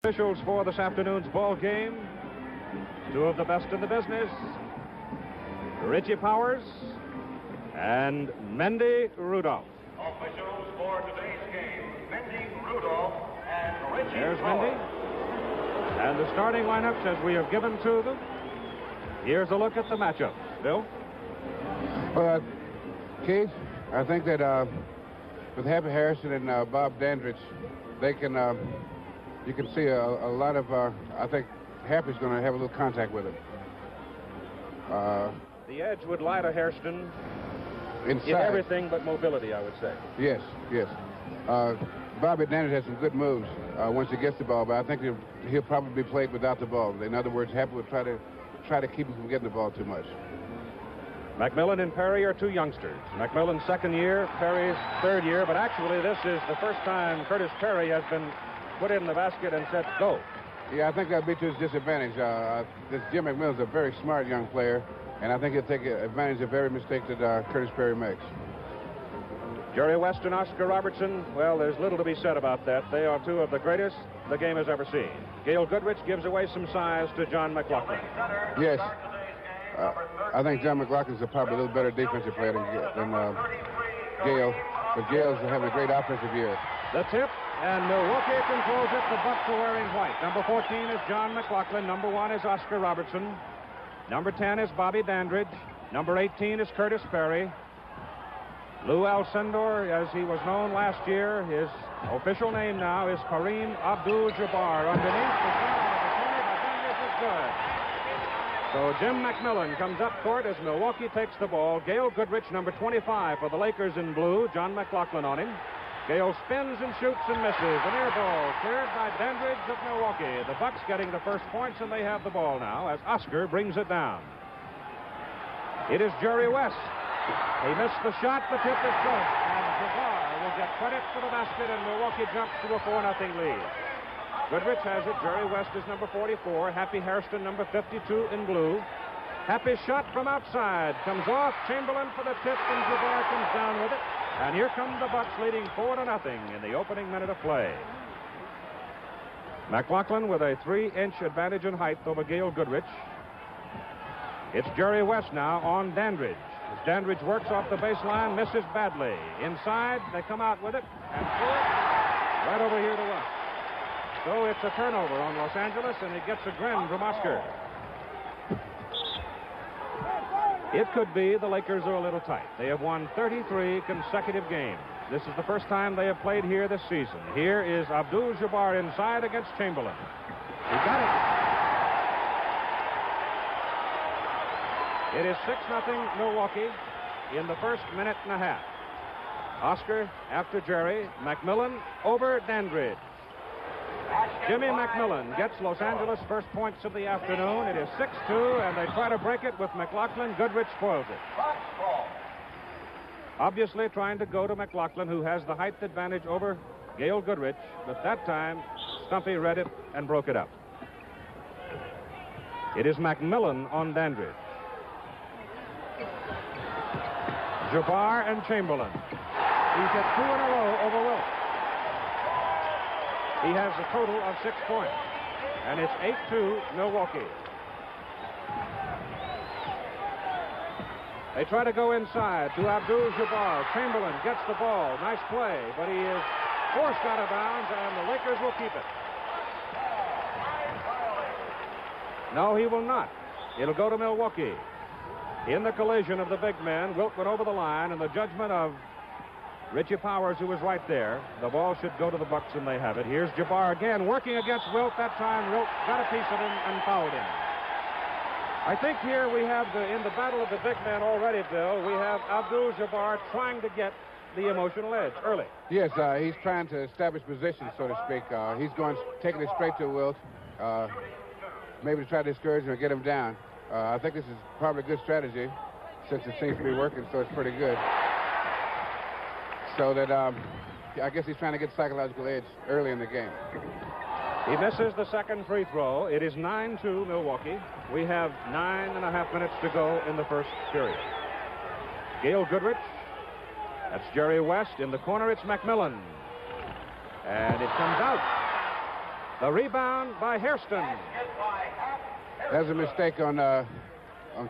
Officials for this afternoon's ball game, two of the best in the business, Richie Powers and Mendy Rudolph. Officials for today's game, Mendy Rudolph and Richie There's Powers. Mendy. And the starting lineups as we have given to them. Here's a look at the matchup. Bill? Well, Keith, I think that with Happy Harrison and Bob Dandridge, they can... you can see a lot of, I think Happy's going to have a little contact with him. The edge would lie to Hairston Inside. in everything but mobility, I would say. Yes, yes. Bobby Dandridge has some good moves once he gets the ball, but I think he'll probably be played without the ball. In other words, Happy would try to keep him from getting the ball too much. McMillan and Perry are two youngsters. McMillan's second year, Perry's third year, but actually this is the first time Curtis Perry has been put in the basket and said, go. Yeah, I think that'll be to his disadvantage. This Jim McMillan's a very smart young player, and I think he'll take advantage of every mistake that Curtis Perry makes. Jerry West and Oscar Robertson, well, there's little to be said about that. They are two of the greatest the game has ever seen. Gail Goodrich gives away some size to John McLaughlin. Yes. I think John McLaughlin's probably a little better defensive player than Gail, but Gail's having a great offensive year. The tip, and Milwaukee controls it. The Bucks are wearing white. Number 14 is John McLaughlin. Number 1 is Oscar Robertson. Number 10 is Bobby Dandridge. Number 18 is Curtis Perry. Lou Alcindor, as he was known last year, his official name now is Kareem Abdul-Jabbar. Underneath the center of the corner, but then this is good. So Jim McMillan comes up court as Milwaukee takes the ball. Gail Goodrich, number 25 for the Lakers in blue. John McLaughlin on him. Gale spins and shoots and misses. An air ball cleared by Dandridge of Milwaukee. The Bucks getting the first points, and they have the ball now as Oscar brings it down. It is Jerry West. He missed the shot. The tip is good. And Jabbar will get credit for the basket, and Milwaukee jumps to a 4-0 lead. Goodrich has it. Jerry West is number 44. Happy Hairston, number 52 in blue. Happy shot from outside. Comes off. Chamberlain for the tip, and Jabbar comes down with it. And here come the Bucks leading 4-0 in the opening minute of play. McLaughlin with a 3-inch advantage in height over Gail Goodrich. It's Jerry West now on Dandridge. As Dandridge works off the baseline, misses badly. Inside, they come out with it and throw it right over here to West. So it's a turnover on Los Angeles, and he gets a grin from Oscar. It could be the Lakers are a little tight. They have won 33 consecutive games. This is the first time they have played here this season. Here is Abdul-Jabbar inside against Chamberlain. He got it. It is 6-0 Milwaukee in the first minute and a half. Oscar after Jerry. McMillan over Dandridge. Jimmy McMillan gets Los Angeles' first points of the afternoon. It is 6-2, and they try to break it with McLaughlin. Goodrich spoils it. Obviously trying to go to McLaughlin, who has the height advantage over Gail Goodrich, but that time Stumpy read it and broke it up. It is McMillan on Dandridge. Jabbar and Chamberlain. He's hit 2 in a row over Wilt. He has a total of 6 points. And it's 8-2 Milwaukee. They try to go inside to Abdul-Jabbar. Chamberlain gets the ball. Nice play, but he is forced out of bounds, and the Lakers will keep it. No, he will not. It'll go to Milwaukee. In the collision of the big men, Wilt went over the line, and the judgment of Richie Powers, who was right there. The ball should go to the Bucks, and they have it. Here's Jabbar again, working against Wilt. That time, Wilt got a piece of him and fouled him. I think here we have, in the battle of the big men already, Bill, we have Abdul-Jabbar trying to get the emotional edge early. Yes, he's trying to establish position, so to speak. He's taking it straight to Wilt, maybe to try to discourage him or get him down. I think this is probably a good strategy, since it seems to be working, so it's pretty good. So that, I guess he's trying to get psychological edge early in the game. He misses the second free throw. It is 9-2 Milwaukee. We have 9.5 minutes to go in the first period. Gail Goodrich. That's Jerry West. In the corner, it's McMillan. And it comes out. The rebound by Hairston. That's a mistake on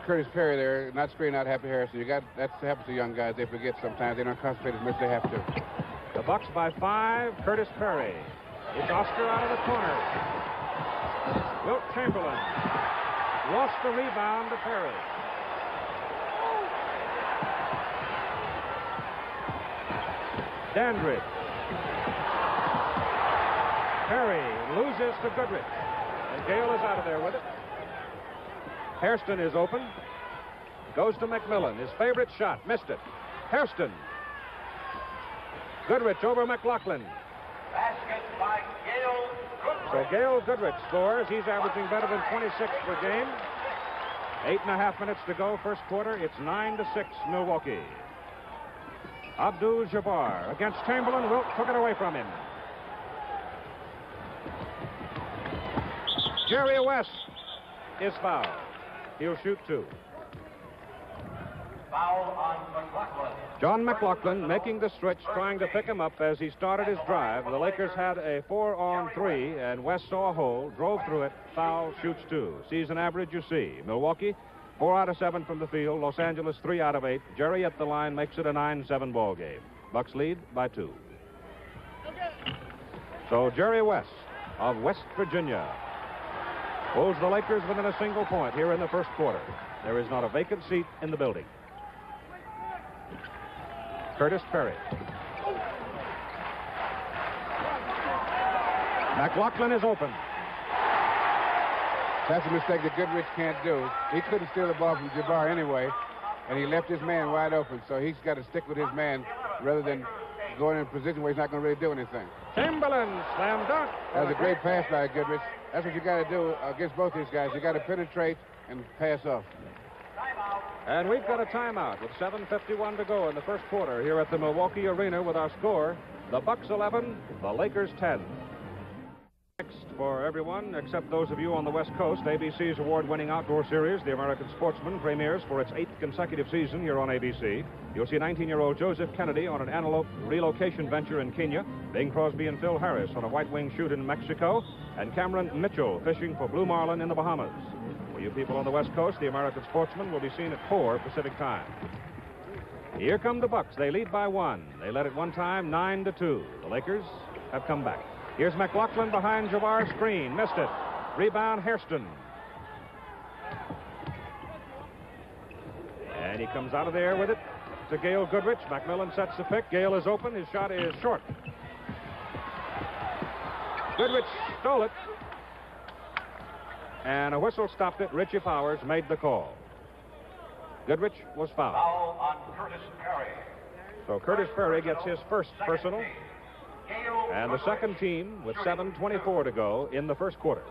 Curtis Perry there, not screening out Happy Harrison. That happens to young guys. They forget sometimes. They don't concentrate as much as they have to. The Bucks by 5. Curtis Perry. It's Oscar out of the corner. Wilt Chamberlain lost the rebound to Perry. Dandridge. Perry loses to Goodrich. And Gale is out of there with it. Hairston is open. Goes to McMillan. His favorite shot. Missed it. Hairston. Goodrich over McLaughlin. Basket by Gale Goodrich. So Gale Goodrich scores. He's averaging better than 26 per game. 8.5 minutes to go, first quarter. It's 9-6 Milwaukee. Abdul-Jabbar against Chamberlain. Wilt took it away from him. Jerry West is fouled. He'll shoot 2. Foul on McLaughlin. John McLaughlin making the switch, trying to pick him up as he started his drive. The Lakers had a 4-on-3, and West saw a hole, drove through it, foul, shoots 2. Season average, you see. Milwaukee, 4 out of 7 from the field. Los Angeles, 3 out of 8. Jerry at the line makes it a 9-7 ball game. Bucks lead by 2. So Jerry West of West Virginia pulls the Lakers within a single point here in the first quarter. There is not a vacant seat in the building. Curtis Perry. McLaughlin is open. That's a mistake that Goodrich can't do. He couldn't steal the ball from Jabbar anyway, and he left his man wide open, so he's got to stick with his man rather than going in a position where he's not going to really do anything. Chamberlain slam dunk. That was a great pass by Goodrich. That's what you got to do against both these guys. You got to penetrate and pass off. And we've got a timeout with 7:51 to go in the first quarter here at the Milwaukee Arena with our score, the Bucks 11, the Lakers 10. Next for everyone, except those of you on the West Coast, ABC's award-winning outdoor series, The American Sportsman, premieres for its 8th consecutive season here on ABC. You'll see 19-year-old Joseph Kennedy on an antelope relocation venture in Kenya, Bing Crosby and Phil Harris on a white-wing shoot in Mexico, and Cameron Mitchell fishing for blue marlin in the Bahamas. For you people on the West Coast, The American Sportsman will be seen at 4 Pacific time. Here come the Bucks. They lead by 1. They led at one time 9-2. The Lakers have come back. Here's McLaughlin behind Jabbar's screen. Missed it. Rebound, Hairston. And he comes out of there with it to Gale Goodrich. McMillan sets the pick. Gale is open. His shot is short. Goodrich stole it. And a whistle stopped it. Richie Powers made the call. Goodrich was fouled. Foul on Curtis Perry. So Curtis Perry gets his first personal. And the second team with 7:24 to go in the first quarter.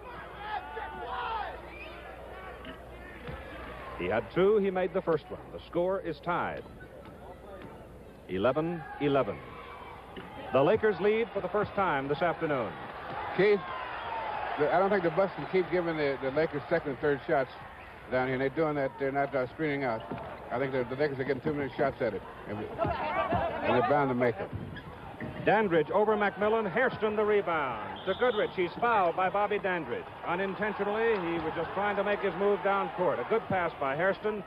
He had 2. He made the first one. The score is tied. 11-11. The Lakers lead for the first time this afternoon. Keith, I don't think the Bucks can keep giving the Lakers second and third shots down here. And they're doing that. They're not screening out. I think the Lakers are getting too many shots at it. And they're bound to make it. Dandridge over McMillan. Hairston the rebound. To Goodrich. He's fouled by Bobby Dandridge. Unintentionally, he was just trying to make his move down court. A good pass by Hairston.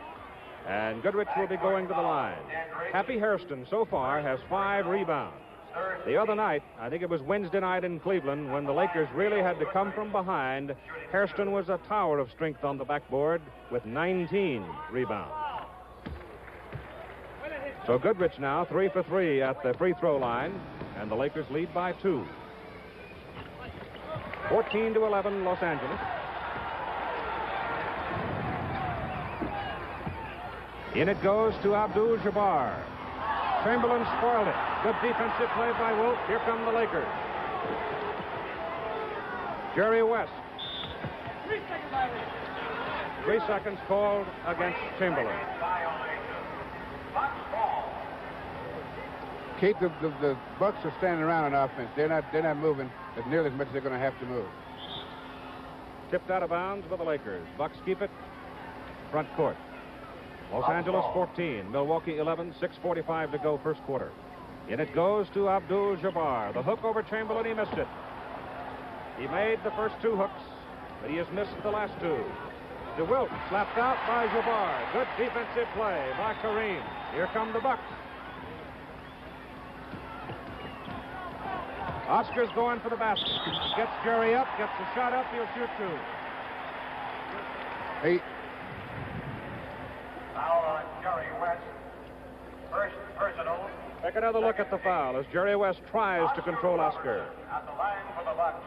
And Goodrich will be going to the line. Happy Hairston so far has 5 rebounds. The other night, I think it was Wednesday night in Cleveland, when the Lakers really had to come from behind, Hairston was a tower of strength on the backboard with 19 rebounds. So Goodrich now 3 for 3 at the free throw line, and the Lakers lead by 2. 14-11 Los Angeles. In it goes to Abdul-Jabbar. Chamberlain spoiled it. Good defensive play by Wilt. Here come the Lakers. Jerry West. 3 seconds called against Chamberlain. Keith, the Bucks are standing around on offense. They're not moving as nearly as much as they're going to have to move. Tipped out of bounds by the Lakers. Bucks keep it front court. Los Angeles 14, Milwaukee 11, 6:45 to go first quarter. In it goes to Abdul-Jabbar. The hook over Chamberlain, he missed it. He made the first 2 hooks, but he has missed the last 2. To Wilt, slapped out by Jabbar. Good defensive play by Kareem. Here come the Bucks. Oscar's going for the basket. Gets Jerry up, gets the shot up, he'll shoot 2. Hey. Foul on Jerry West. First personal. Take another look at the foul as Jerry West tries to control Oscar. At the line for the Bucks.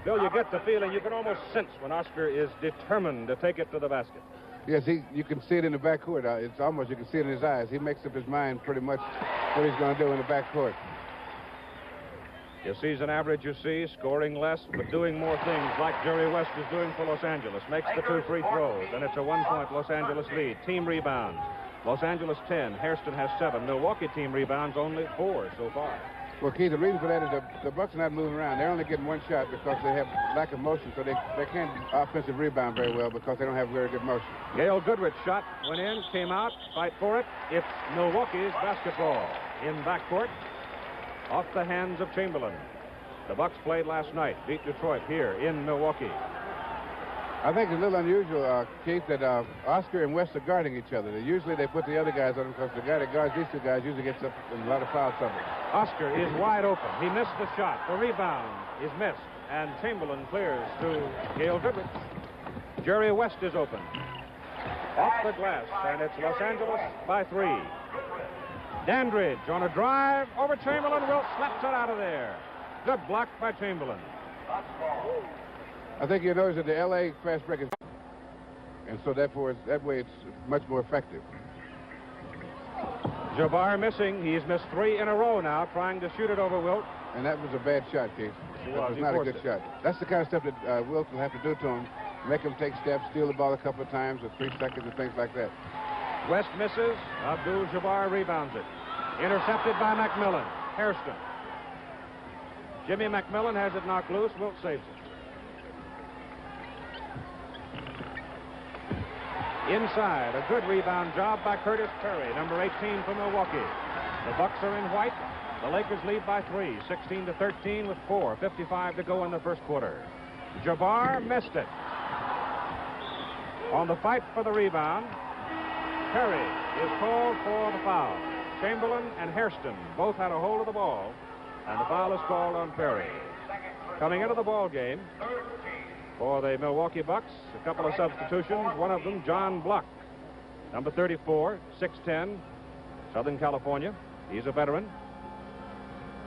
Bill, you get the feeling, you can almost sense when Oscar is determined to take it to the basket. Yes, you can see it in the backcourt. It's almost, you can see it in his eyes. He makes up his mind pretty much what he's going to do in the backcourt. Your season average, you see, scoring less, but doing more things like Jerry West is doing for Los Angeles. Makes the 2 free throws, and it's a 1-point Los Angeles lead. Team rebounds. Los Angeles 10, Hairston has 7. Milwaukee team rebounds only 4 so far. Well, Keith, the reason for that is the Bucks are not moving around. They're only getting 1 shot because they have lack of motion, so they can't offensive rebound very well because they don't have very good motion. Gail Goodrich shot, went in, came out, fight for it. It's Milwaukee's basketball in backcourt. Off the hands of Chamberlain. The Bucks played last night, beat Detroit here in Milwaukee. I think it's a little unusual, Keith, that Oscar and West are guarding each other. Usually they put the other guys on them because the guy that guards these 2 guys usually gets up in a lot of foul trouble. Oscar is wide open. He missed the shot. The rebound is missed, and Chamberlain clears to Gail Goodrich. Jerry West is open. Off the glass, and it's Los Angeles by 3. Dandridge on a drive over Chamberlain. Wilt slaps it out of there. Good block by Chamberlain. I think you notice that the L.A. fast break is, and so therefore that way it's much more effective. Jabbar missing. He's missed 3 in a row now, trying to shoot it over Wilt. And that was a bad shot, Keith. That was not a good shot. That's the kind of stuff that Wilt will have to do to him. Make him take steps, steal the ball a couple of times with 3 seconds and things like that. West misses. Abdul-Jabbar rebounds it. Intercepted by McMillan. Hairston. Jimmy McMillan has it knocked loose. Wilt saves it. Inside, a good rebound job by Curtis Perry, number 18 for Milwaukee. The Bucks are in white. The Lakers lead by 3, 16-13 with 4:55 to go in the first quarter. Jabbar missed it. On the fight for the rebound, Perry is called for the foul. Chamberlain and Hairston both had a hold of the ball, and the foul is called on Perry. Coming into the ball game for the Milwaukee Bucks, a couple of substitutions. One of them, John Block, number 34, 6'10", Southern California. He's a veteran.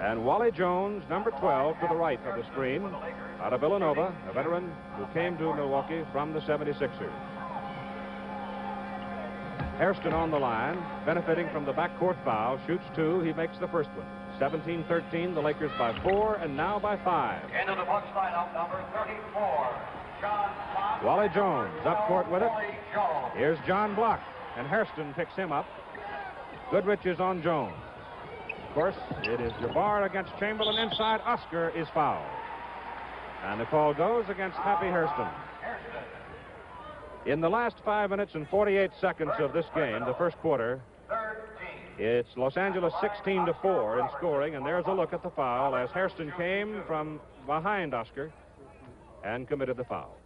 And Wally Jones, number 12, to the right of the screen, out of Villanova, a veteran who came to Milwaukee from the 76ers. Hairston on the line, benefiting from the backcourt foul, shoots 2. He makes the first one. 17-13, the Lakers by 4, and now by 5. Into the Bucks lineup, number 34, John Block. Wally Jones up court with it. Wally Jones. Here's John Block, and Hairston picks him up. Goodrich is on Jones. Of course, it is Jabbar against Chamberlain. Inside, Oscar is fouled. And the call goes against Happy Hairston. In the last 5 minutes and 48 seconds of this game, the first quarter, it's Los Angeles 16-4 in scoring, and there's a look at the foul as Hairston came from behind Oscar and committed the foul.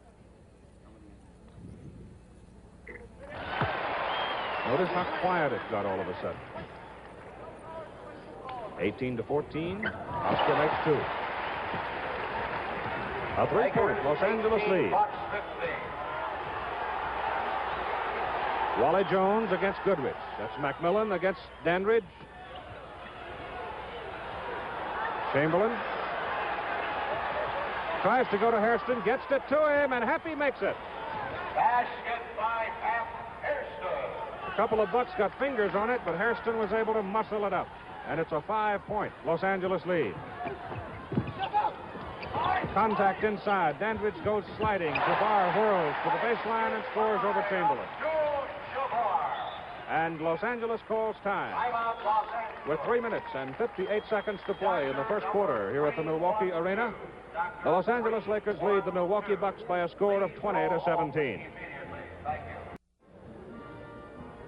Notice how quiet it got all of a sudden. 18-14, Oscar makes 2. A 3-point Los Angeles lead. Wally Jones against Goodrich. That's McMillan against Dandridge. Chamberlain tries to go to Hairston, gets it to him, and Happy makes it. Basket by Hairston. A couple of Bucks got fingers on it, but Hairston was able to muscle it up. And it's a 5-point Los Angeles lead. Contact inside. Dandridge goes sliding. Jabbar whirls to the baseline and scores over Chamberlain. And Los Angeles calls time. With 3 minutes and 58 seconds to play in the first quarter here at the Milwaukee Arena, the Los Angeles Lakers lead the Milwaukee Bucks by a score of 20-17.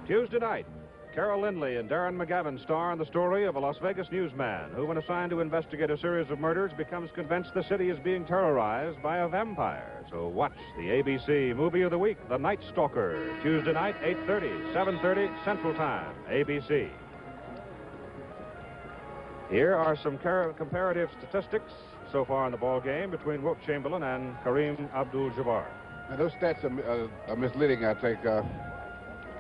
Tuesday night, Carol Lindley and Darren McGavin star in the story of a Las Vegas newsman who, when assigned to investigate a series of murders, becomes convinced the city is being terrorized by a vampire. So watch the ABC Movie of the Week, The Night Stalker, Tuesday night, 8:30, 7:30 Central Time, ABC. Here are some comparative statistics so far in the ball game between Wilt Chamberlain and Kareem Abdul-Jabbar. Now, those stats are misleading, I think,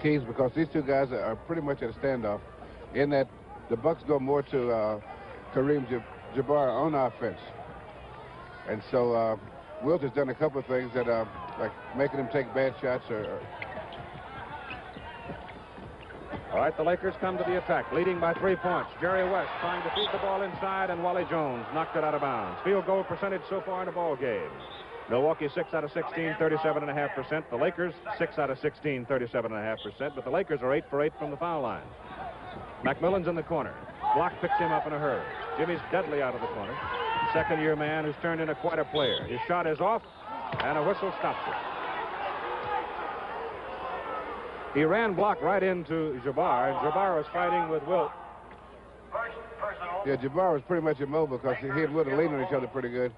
Keys, because these two guys are pretty much at a standoff in that the Bucks go more to Kareem Jabbar on offense. And so Wilt has done a couple of things that like making him take bad shots or All right, the Lakers come to the attack, leading by 3 points. Jerry West trying to feed the ball inside, and Wally Jones knocked it out of bounds. Field goal percentage so far in the ball game. Milwaukee 6 out of 16, 37.5%. The Lakers 6 out of 16, 37.5%. But the Lakers are 8 for 8 from the foul line. McMillan's in the corner. Block picks him up in a hurry. Jimmy's deadly out of the corner. Second-year man who's turned into quite a player. His shot is off, and a whistle stops it. He ran block right into Jabbar, and Jabbar was fighting with Wilt. Yeah, Jabbar was pretty much immobile because he and Wilt are leaning on each other pretty good.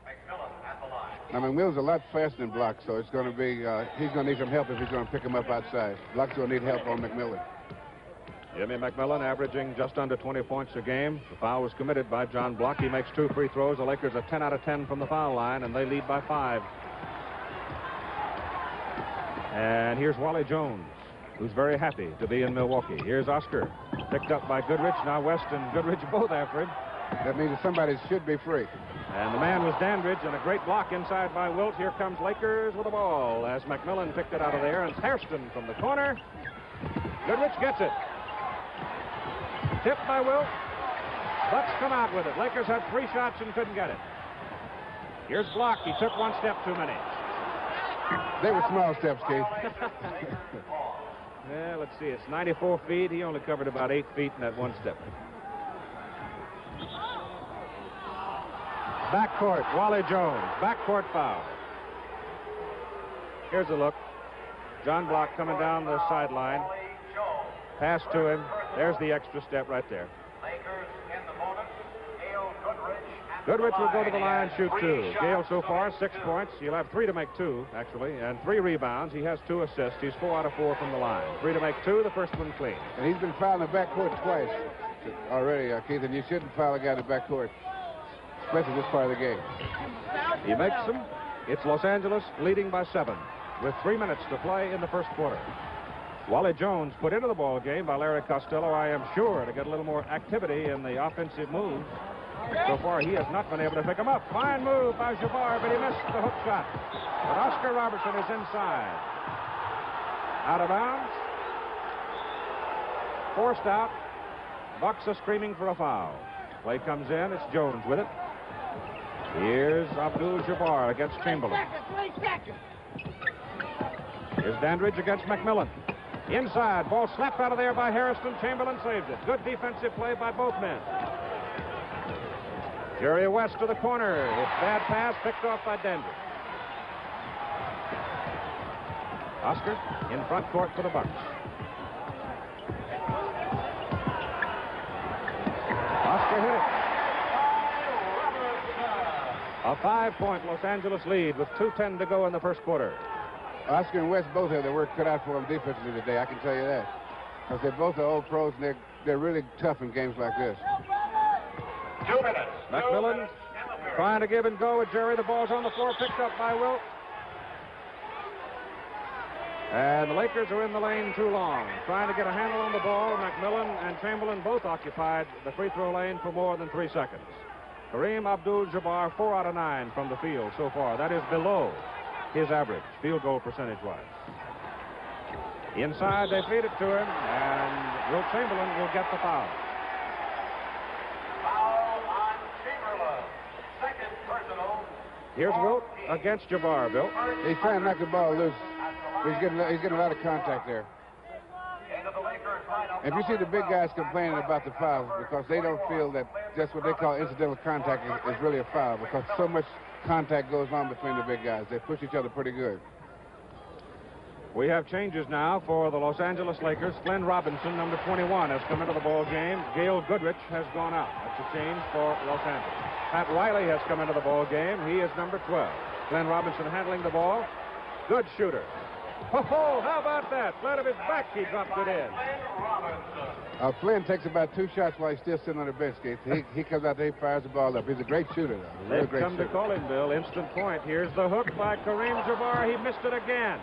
I mean, Wilt's a lot faster than Block, so it's going to be, he's going to need some help if he's going to pick him up outside. Block's going to need help on McMillan. Jimmy McMillan averaging just under 20 points a game. The foul was committed by John Block. He makes 2 free throws. The Lakers are 10 out of 10 from the foul line, and they lead by 5. And here's Wally Jones, who's very happy to be in Milwaukee. Here's Oscar, picked up by Goodrich. Now West and Goodrich both after him. That means that somebody should be free. And the man was Dandridge, and a great block inside by Wilt. Here comes Lakers with the ball as McMillan picked it out of there, and Hairston from the corner. Goodrich gets it. Tipped by Wilt. Bucks come out with it. Lakers had 3 shots and couldn't get it. Here's Block. He took 1 step too many. They were small steps, Keith. Yeah, let's see. It's 94 feet. He only covered about 8 feet in that 1 step. Backcourt, Wally Jones. Backcourt foul. Here's a look. John Block coming down the sideline. Pass to him. There's the extra step right there. Goodrich will go to the line and shoot 2. Gale so far, 6 points. He'll have 3 to make 2, actually, and 3 rebounds. He has 2 assists. He's 4 out of 4 from the line. 3 to make 2, the first one clean. And he's been fouling the backcourt twice already, Keith, and you shouldn't foul a guy in the backcourt, especially this part of the game. He makes them. It's Los Angeles leading by 7 with 3 minutes to play in the first quarter. Wally Jones put into the ball game by Larry Costello, I am sure, to get a little more activity in the offensive moves. So far, he has not been able to pick him up. Fine move by Jabbar, but he missed the hook shot. But Oscar Robertson is inside. Out of bounds. Forced out. Bucks are screaming for a foul. Play comes in. It's Jones with it. Here's Abdul-Jabbar against Chamberlain. 3 seconds. Here's Dandridge against McMillan. Inside. Ball slapped out of there by Hairston. Chamberlain saves it. Good defensive play by both men. Jerry West to the corner. It's bad pass picked off by Dandridge. Oscar in front court for the Bucks. Oscar hit it. A 5-point Los Angeles lead with 2:10 to go in the first quarter. Oscar and West both have their work cut out for them defensively today, I can tell you that. Because they both are old pros, and they're really tough in games like this. 2 minutes. McMillan trying to give and go with Jerry. The ball's on the floor, picked up by Wilt. And the Lakers are in the lane too long, trying to get a handle on the ball. McMillan and Chamberlain both occupied the free throw lane for more than 3 seconds. Kareem Abdul-Jabbar, 4 out of 9 from the field so far. That is below his average, field goal percentage-wise. Inside, they feed it to him, and Wilt Chamberlain will get the foul. Foul on Chamberlain. Second personal. Here's Wilt against Jabbar, Bill. He's trying to knock the ball loose. He's getting a lot of contact there. Into the Lakers lineup. If you see the big guys complaining about the fouls because they don't feel that just what they call incidental contact is really a foul, because so much contact goes on between the big guys. They push each other pretty good. We have changes now for the Los Angeles Lakers. Glenn Robinson, number 21, has come into the ball game. Gail Goodrich has gone out. That's a change for Los Angeles. Pat Riley has come into the ball game. He is number 12. Glenn Robinson handling the ball. Good shooter. Oh, how about that? Flat of his back, he dropped it in. Flynn takes about 2 shots while he's still sitting on the bench, Keith. He comes out there, he fires the ball up. He's a great shooter, though. They've come to call him, Bill. Instant point. Here's the hook by Kareem Jabbar. He missed it again.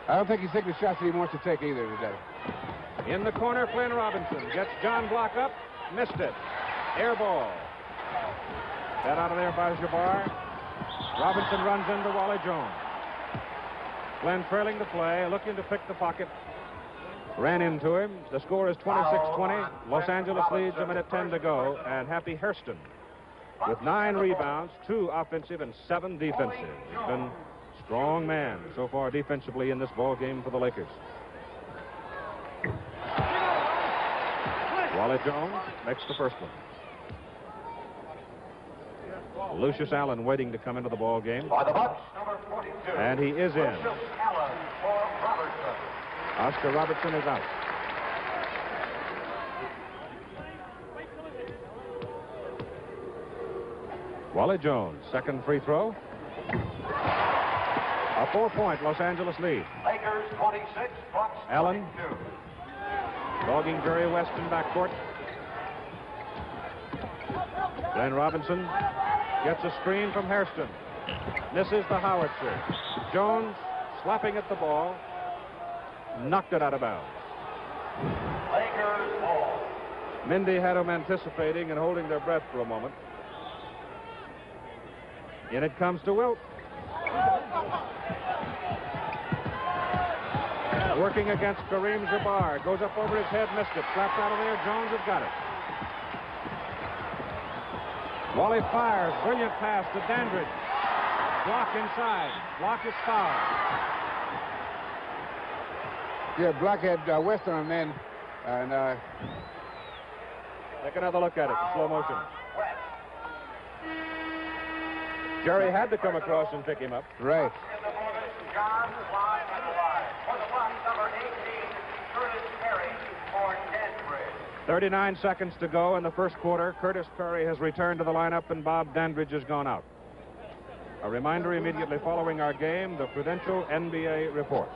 I don't think he's taking the shots that he wants to take either today. In the corner, Glenn Robinson gets John Block up. Missed it. Air ball. Got out of there by Jabbar. Robinson runs into Wally Jones. Glenn trailing the play, looking to pick the pocket. Ran into him. The score is 26-20. Los Angeles leads a minute 10 to go. And Happy Hairston with 9 rebounds, 2 offensive and 7 defensive. He's been a strong man so far defensively in this ball game for the Lakers. Wally Jones makes the first one. Lucius Allen waiting to come into the ball game. By the Bucks, number 42. And he is in. Lucius Allen for Robertson. Oscar Robertson is out. Wally Jones, second free throw. A 4-point Los Angeles lead. Lakers 26, Bucks 22. Allen dogging Jerry West in backcourt. Glenn Robinson gets a screen from Hairston. Misses the howitzer. Jones slapping at the ball. Knocked it out of bounds. Lakers ball. Mindy had them anticipating and holding their breath for a moment. In it comes to Wilt. Working against Kareem Jabbar. Goes up over his head, missed it. Slapped out of there. Jones has got it. Wally fires. Brilliant pass to Dandridge. Block inside. Block is fouled. Yeah, Block had West on him then. And take another look at it in slow motion. Jerry had to come across and pick him up. Right. In the bonus, John line and line. For the Bucks, number 18, Curtis Perry for Dandridge. 39 seconds to go in the first quarter. Curtis Perry has returned to the lineup and Bob Dandridge has gone out. A reminder immediately following our game, the Prudential NBA report.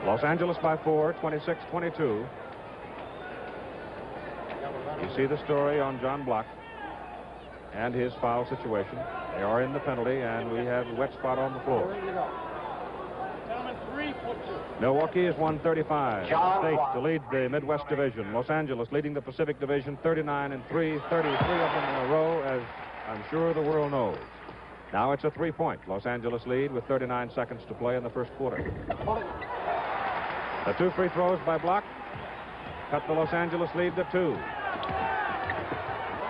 Los Angeles by 4, 26-22. You see the story on John Block and his foul situation. They are in the penalty, and we have a wet spot on the floor. Milwaukee is 135 state to lead the Midwest Division. Los Angeles leading the Pacific Division 39-3, 33 of them in a row, as I'm sure the world knows. Now it's a 3-point Los Angeles lead with 39 seconds to play in the first quarter. The 2 free throws by Block cut the Los Angeles lead to 2.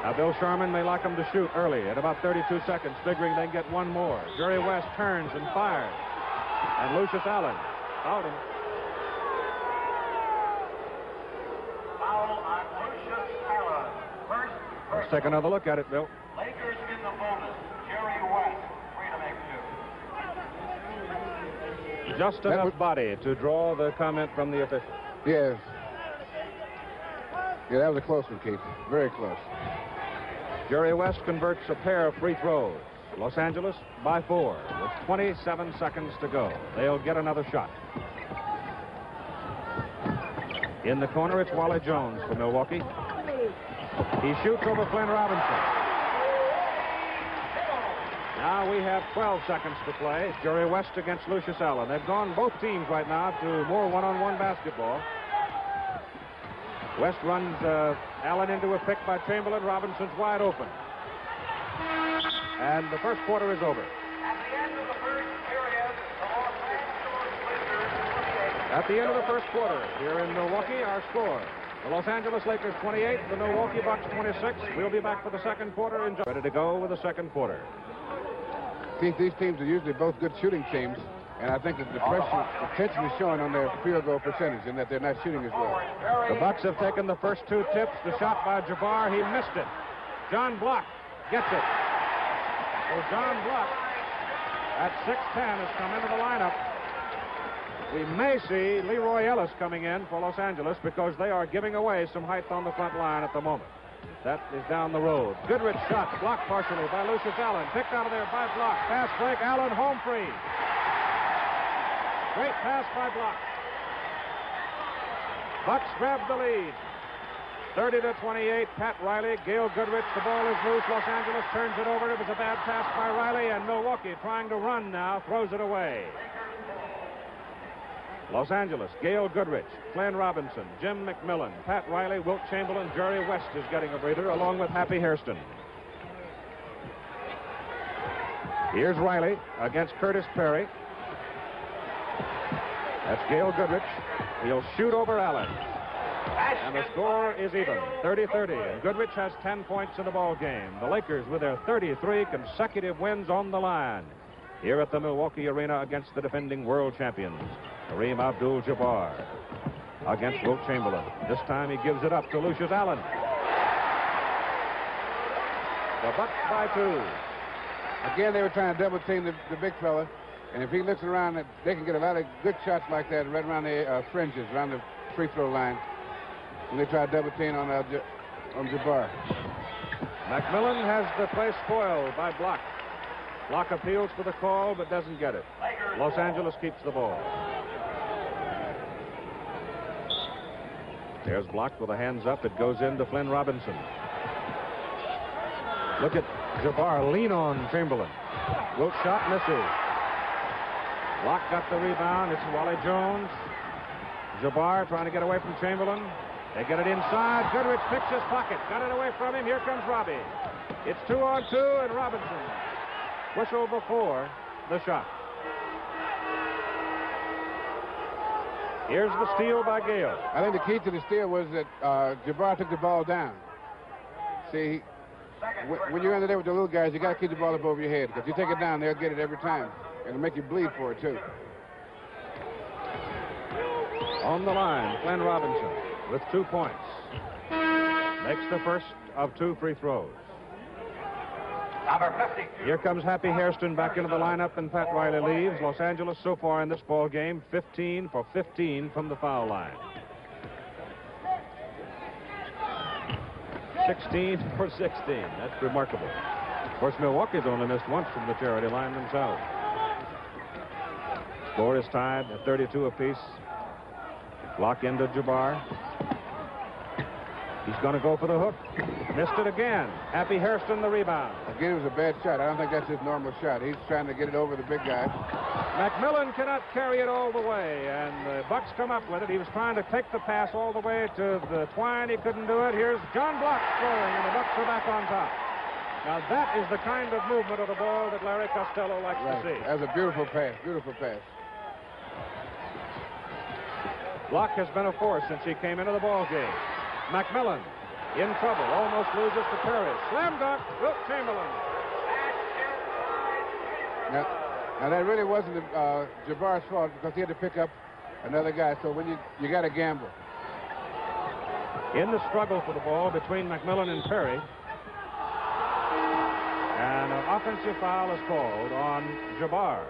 Now Bill Sharman may like them to shoot early at about 32 seconds, figuring they can get one more. Jerry West turns and fires. And Lucius Allen out him. Foul on Lucius Allen. First. Let's take another look at it, Bill. Lakers in the bonus. Jerry West, 3 to make 2. Just enough body to draw the comment from the official. Yes. Yeah, that was a close one, Keith. Very close. Jerry West converts a pair of free throws. Los Angeles by 4 with 27 seconds to go. They'll get another shot. In the corner, it's Wally Jones for Milwaukee. He shoots over Glenn Robinson. Now we have 12 seconds to play. Jerry West against Lucius Allen. They've gone, both teams right now, to more one-on-one basketball. West runs Allen into a pick by Chamberlain. Robinson's wide open. And the first quarter is over. At the end of the first period, the Los Angeles Lakers 28. At the end of the first quarter, here in Milwaukee, our score. The Los Angeles Lakers 28, the Milwaukee Bucks 26. We'll be back for the second quarter. Ready to go with the second quarter. Keith, these teams are usually both good shooting teams, and I think that the tension is showing on their field goal percentage and that they're not shooting as well. The Bucks have taken the first 2 tips. The shot by Jabbar, he missed it. John Block gets it. So John Block at 6'10", has come into the lineup. We may see Leroy Ellis coming in for Los Angeles because they are giving away some height on the front line at the moment. That is down the road. Goodrich shot, blocked partially by Lucius Allen. Picked out of there by Block. Pass break, Allen home free. Great pass by Block. Bucks grab the lead. 30-28, Pat Riley, Gale Goodrich, the ball is loose. Los Angeles turns it over. It was a bad pass by Riley, and Milwaukee trying to run now, throws it away. Los Angeles, Gale Goodrich, Flynn Robinson, Jim McMillan, Pat Riley, Wilt Chamberlain, Jerry West is getting a breather, along with Happy Hairston. Here's Riley against Curtis Perry. That's Gale Goodrich. He'll shoot over Allen. And the score is even, 30-30. And Goodrich has 10 points in the ball game. The Lakers with their 33 consecutive wins on the line here at the Milwaukee Arena against the defending world champions. Kareem Abdul-Jabbar against Wilt Chamberlain. This time he gives it up to Lucius Allen. The Bucks by 2. Again, they were trying to double team the big fella. And if he looks around, they can get a lot of good shots like that right around the fringes, around the free throw line. And they try to double team on Jabbar. McMillan has the play spoiled by Block. Block appeals for the call but doesn't get it. Los Angeles keeps the ball. There's Block with the hands up. It goes into Flynn Robinson. Look at Jabbar lean on Chamberlain. Wilt shot misses. Block got the rebound. It's Wally Jones. Jabbar trying to get away from Chamberlain. They get it inside. Goodrich picks his pocket. Got it away from him. Here comes Robbie. It's 2-on-2, and Robinson whistle before the shot. Here's the steal by Gale. I think the key to the steal was that Jabbar took the ball down. See, when you're under there with the little guys, you got to keep the ball up over your head, because you take it down, they'll get it every time. And it'll make you bleed for it, too. On the line, Flynn Robinson with 2 points. Makes the first of 2 free throws. Number 52. Here comes Happy Hairston back into the lineup, and Pat Riley leaves. Los Angeles so far in this ball game, 15 for 15 from the foul line. 16 for 16. That's remarkable. Of course, Milwaukee's only missed once from the charity line themselves. Score is tied at 32 apiece. Block into Jabbar. He's going to go for the hook. Missed it again. Happy Hairston the rebound. Again, it was a bad shot. I don't think that's his normal shot. He's trying to get it over the big guy. McMillan cannot carry it all the way, and the Bucks come up with it. He was trying to take the pass all the way to the twine. He couldn't do it. Here's John Block scoring, and the Bucks are back on top. Now, that is the kind of movement of the ball that Larry Costello likes to see. That was a beautiful pass. Beautiful pass. Block has been a force since he came into the ball game. McMillan in trouble, almost loses to Perry. Slam dunk, Wilt Chamberlain. Now that really wasn't Jabbar's fault, because he had to pick up another guy. So when you got to gamble. In the struggle for the ball between McMillan and Perry, and an offensive foul is called on Jabbar.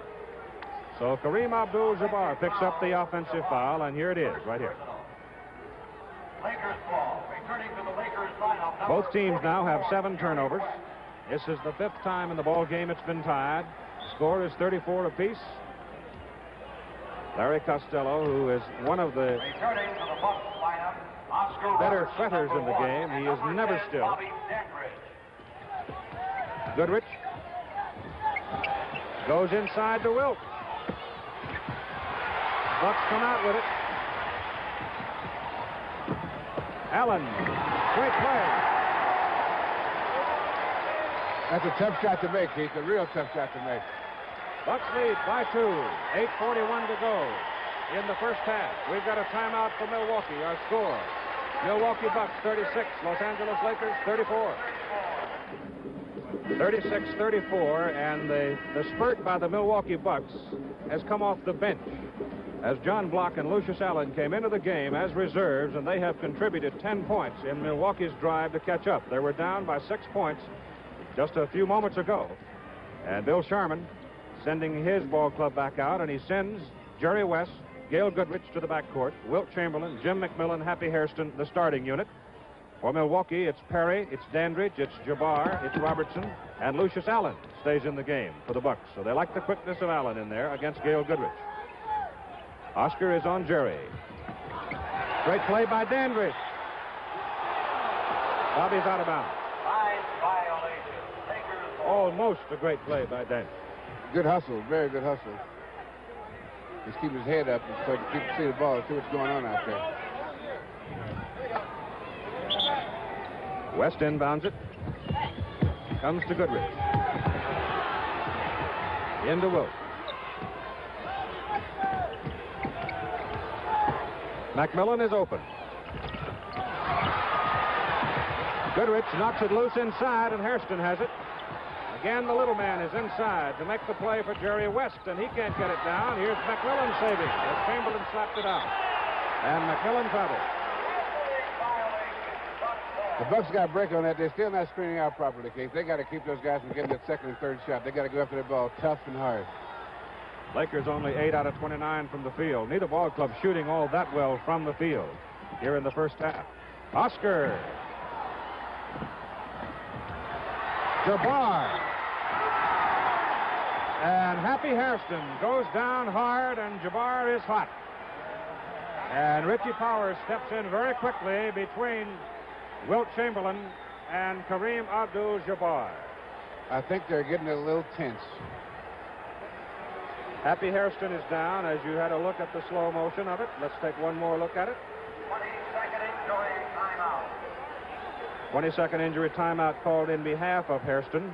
So Kareem Abdul-Jabbar picks up the offensive foul, and here it is, right here. Lakers ball. Returning to the Lakers lineup. Both teams now have 7 turnovers. This is the 5th time in the ball game it's been tied. Score is 34 apiece. Larry Costello, who is one of the Returning to the Bucks lineup. Oscar better Robertson, setters in the #1, game. He is and never 10, still. Bobby Dandridge. Goodrich goes inside to Wilt. Bucks come out with it. Allen, great play. That's a tough shot to make, Keith. A real tough shot to make. Bucks lead by 2. 8:41 to go in the first half. We've got a timeout for Milwaukee. Our score: Milwaukee Bucks 36, Los Angeles Lakers 34. 36-34, and the spurt by the Milwaukee Bucks has come off the bench, as John Block and Lucius Allen came into the game as reserves, and they have contributed 10 points in Milwaukee's drive to catch up. They were down by 6 points just a few moments ago, and Bill Sharman sending his ball club back out, and he sends Jerry West, Gail Goodrich to the backcourt, Wilt Chamberlain, Jim McMillan, Happy Hairston, the starting unit. For Milwaukee, it's Perry, it's Dandridge, it's Jabbar, it's Robertson, and Lucius Allen stays in the game for the Bucks. So they like the quickness of Allen in there against Gail Goodrich. Oscar is on Jerry. Great play by Dandridge. Bobby's out of bounds. 5 violations. Lakers. Almost a great play by Dandridge. Good hustle, very good hustle. Just keep his head up so he can see the ball and see what's going on out there. West inbounds it. Comes to Goodrich. Into Wilt. McMillan is open. Goodrich knocks it loose inside, and Hairston has it. Again, the little man is inside to make the play for Jerry West, and he can't get it down. Here's McMillan saving as Chamberlain slapped it out. And McMillan travels. The Bucks got a break on that. They're still not screening out properly, Keith. They got to keep those guys from getting that second and third shot. They got to go after the ball tough and hard. Lakers only 8 out of 29 from the field. Neither ball club shooting all that well from the field here in the first half. Oscar. Jabbar. And Happy Hairston goes down hard, and Jabbar is hot. And Richie Powers steps in very quickly between Wilt Chamberlain and Kareem Abdul-Jabbar. I think they're getting a little tense. Happy Hairston is down as you had a look at the slow motion of it. Let's take one more look at it. 22nd injury timeout. 22nd injury timeout called in behalf of Hairston.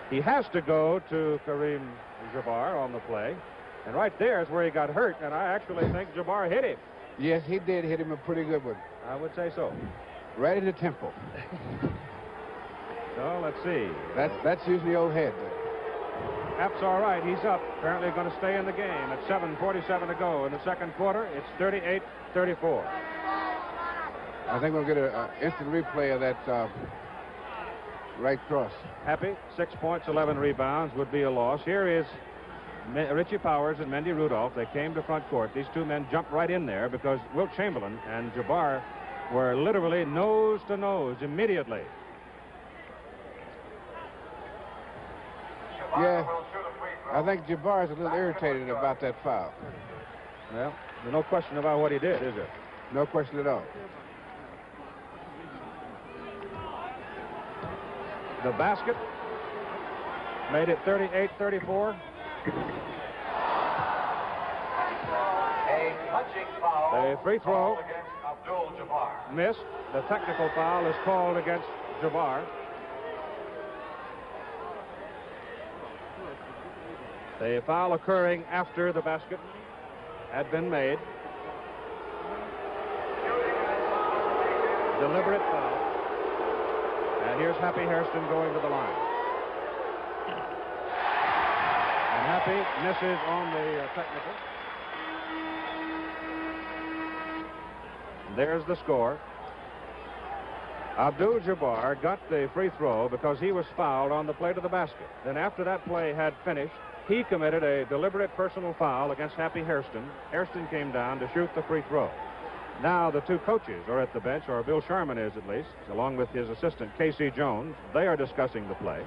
He has to go to Kareem Jabbar on the play. And right there is where he got hurt, and I actually think Jabbar hit him. Yes, he did hit him a pretty good one. I would say so. Right in the temple. So let's see. That's usually old head. Cap's all right. He's up. Apparently going to stay in the game at 7:47 to go in the second quarter. It's 38-34. I think we'll get an instant replay of that right cross. Happy, 6 points, 11 rebounds, would be a loss. Here is Richie Powers and Mendy Rudolph. They came to front court. These two men jumped right in there because Wilt Chamberlain and Jabbar were literally nose to nose immediately. Yeah, I think Jabbar is a little irritated about that foul. Well, there's no question about what he did, is there? No question at all. The basket made it 38-34. A touching foul. The free throw against Abdul-Jabbar. missed. The technical foul is called against Jabbar. The foul occurring after the basket had been made. Deliberate foul. And here's Happy Hairston going to the line. And Happy misses on the technical. And there's the score. Abdul-Jabbar got the free throw because he was fouled on the play to the basket. Then after that play had finished, he committed a deliberate personal foul against Happy Hairston. Hairston came down to shoot the free throw. Now the two coaches are at the bench, or Bill Sharman is at least, along with his assistant Casey Jones. They are discussing the play.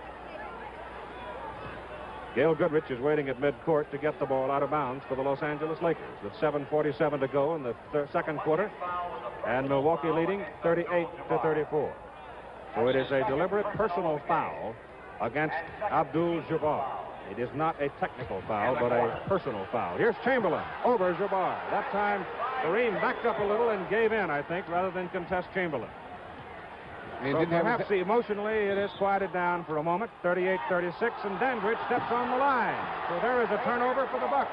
Gail Goodrich is waiting at midcourt to get the ball out of bounds for the Los Angeles Lakers with 7:47 to go in the second quarter, and Milwaukee leading 38-34. So it is a deliberate personal foul against Abdul-Jabbar. It is not a technical foul, but a personal foul. Here's Chamberlain over Jabbar. That time, Kareem backed up a little and gave in, I think, rather than contest Chamberlain. So perhaps emotionally it is quieted down for a moment. 38-36, and Dandridge steps on the line. So there is a turnover for the Bucks.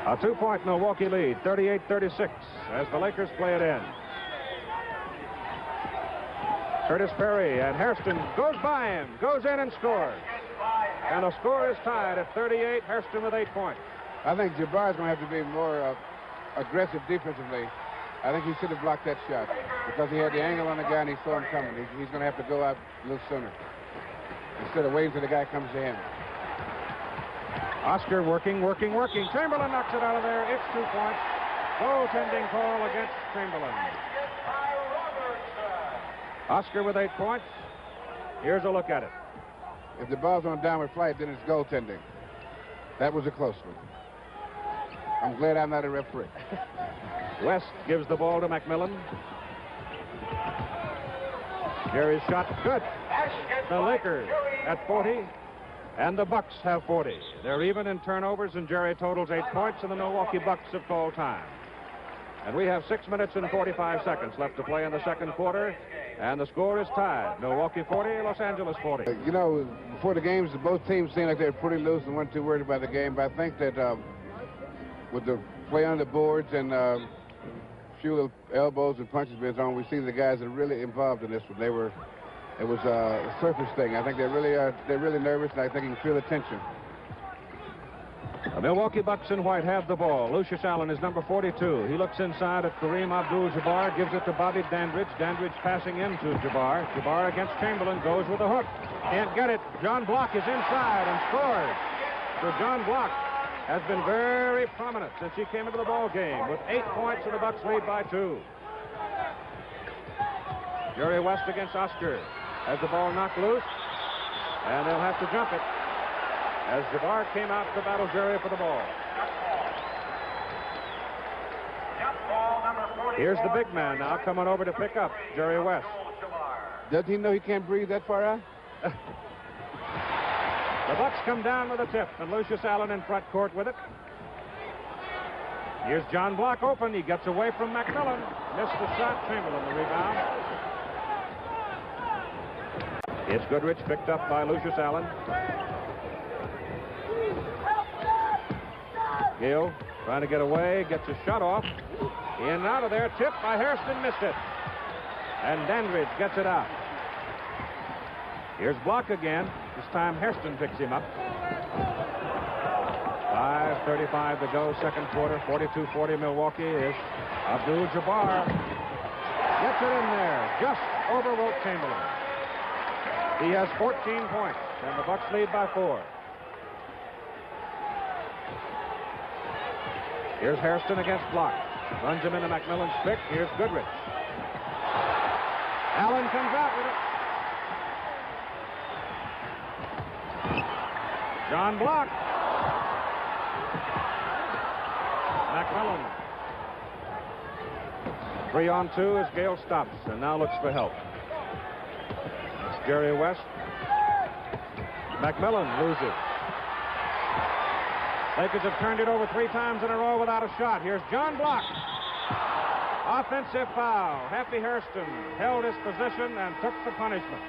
A 2-point Milwaukee lead, 38-36, as the Lakers play it in. Curtis Perry, and Hairston goes by him, goes in and scores. And the score is tied at 38, Hairston with 8 points. I think Jabbar is going to have to be more aggressive defensively I think he should have blocked that shot because he had the angle on the guy and he saw him coming. He's going to have to go out a little sooner instead of waiting till the guy comes to him. Oscar working. Chamberlain knocks it out of there. It's 2 points. Goaltending call against Chamberlain. Oscar with 8 points. Here's a look at it. If the ball's on downward flight, then it's goaltending. That was a close one. I'm glad I'm not a referee. West gives the ball to McMillan. Jerry's shot, good. The Lakers at 40, and the Bucks have 40. They're even in turnovers, and Jerry totals 8 points, and the Milwaukee Bucks have called time. And we have 6 minutes and 45 seconds left to play in the second quarter, and the score is tied. Milwaukee 40, Los Angeles 40. You know, before the games, both teams seemed like they were pretty loose and weren't too worried about the game, but I think that with the play on the boards and a few little elbows and punches being thrown, we see the guys that are really involved in this one. It was a surface thing. I think they're really nervous, and I think you can feel the tension. The Milwaukee Bucks in white have the ball. Lucius Allen is number 42. He looks inside at Kareem Abdul-Jabbar, gives it to Bobby Dandridge. Dandridge passing into Jabbar. Jabbar against Chamberlain, goes with a hook. Can't get it. John Block is inside and scores. So John Block has been very prominent since he came into the ball game with 8 points, and the Bucks lead by 2. Jerry West against Oscar. Has the ball knocked loose, and they'll have to jump it as Jabbar came out to battle Jerry for the ball. Here's the big man now coming over to pick up Jerry West. Does he know he can't breathe that far out? The Bucks come down with a tip, and Lucius Allen in front court with it. Here's John Block open. He gets away from McMillan. Missed the shot. Chamberlain the rebound. It's Goodrich picked up by Lucius Allen. Gill trying to get away, gets a shot off. In and out of there, tipped by Hairston, missed it. And Dandridge gets it out. Here's Block again. This time Hairston picks him up. 5:35 to go, second quarter. 42-40 Milwaukee is Abdul-Jabbar. Gets it in there, just over Wilt Chamberlain. He has 14 points, and the Bucks lead by 4. Here's Hairston against Block. Runs him into McMillan's pick. Here's Goodrich. Allen comes out with it. John Block. McMillan. 3-on-2 as Gale stops and now looks for help. It's Jerry West. McMillan loses. Lakers have turned it over 3 times in a row without a shot. Here's John Block. Offensive foul. Happy Hairston held his position and took the punishment.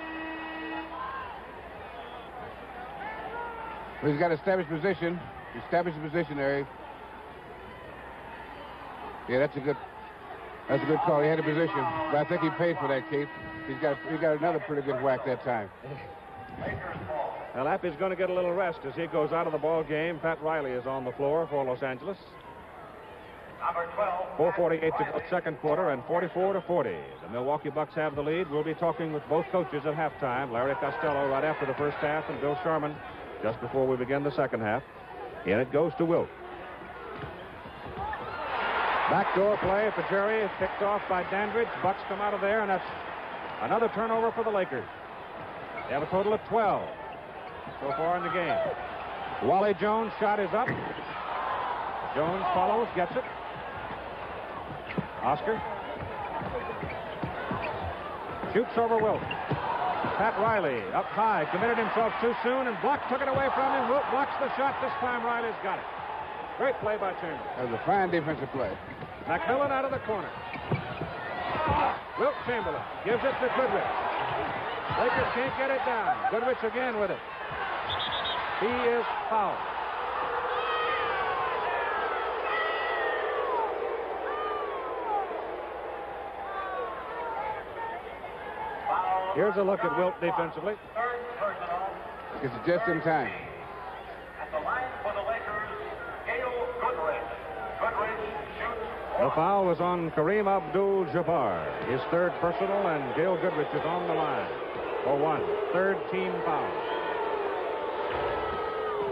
Well, he's got to establish position. Establish the position there. Yeah, that's a good call. He had a position, but I think he paid for that, Keith. He got another pretty good whack that time. Well, Appy's going to get a little rest as he goes out of the ball game. Pat Riley is on the floor for Los Angeles. 4:48 to go, second quarter, and 44-40. The Milwaukee Bucks have the lead. We'll be talking with both coaches at halftime. Larry Costello right after the first half, and Bill Sharman just before we begin the second half. In it goes to Wilt. Backdoor play for Jerry, picked off by Dandridge. Bucks come out of there, and that's another turnover for the Lakers. They have a total of 12 so far in the game. Wally Jones' shot is up. Jones follows, gets it. Oscar shoots over Wilt. Pat Riley up high, committed himself too soon, and Block took it away from him. Wilt blocks the shot. This time Riley's got it. Great play by Chamberlain. That was a fine defensive play. McMillan out of the corner. Wilt Chamberlain gives it to Goodrich. Lakers can't get it down. Goodrich again with it. He is fouled. Here's a look at Wilt defensively. It's just in time. At the line for the Lakers, Gale Goodrich. Goodrich shoots The foul was on Kareem Abdul-Jabbar, his third personal, and Gail Goodrich is on the line for one. Third team foul.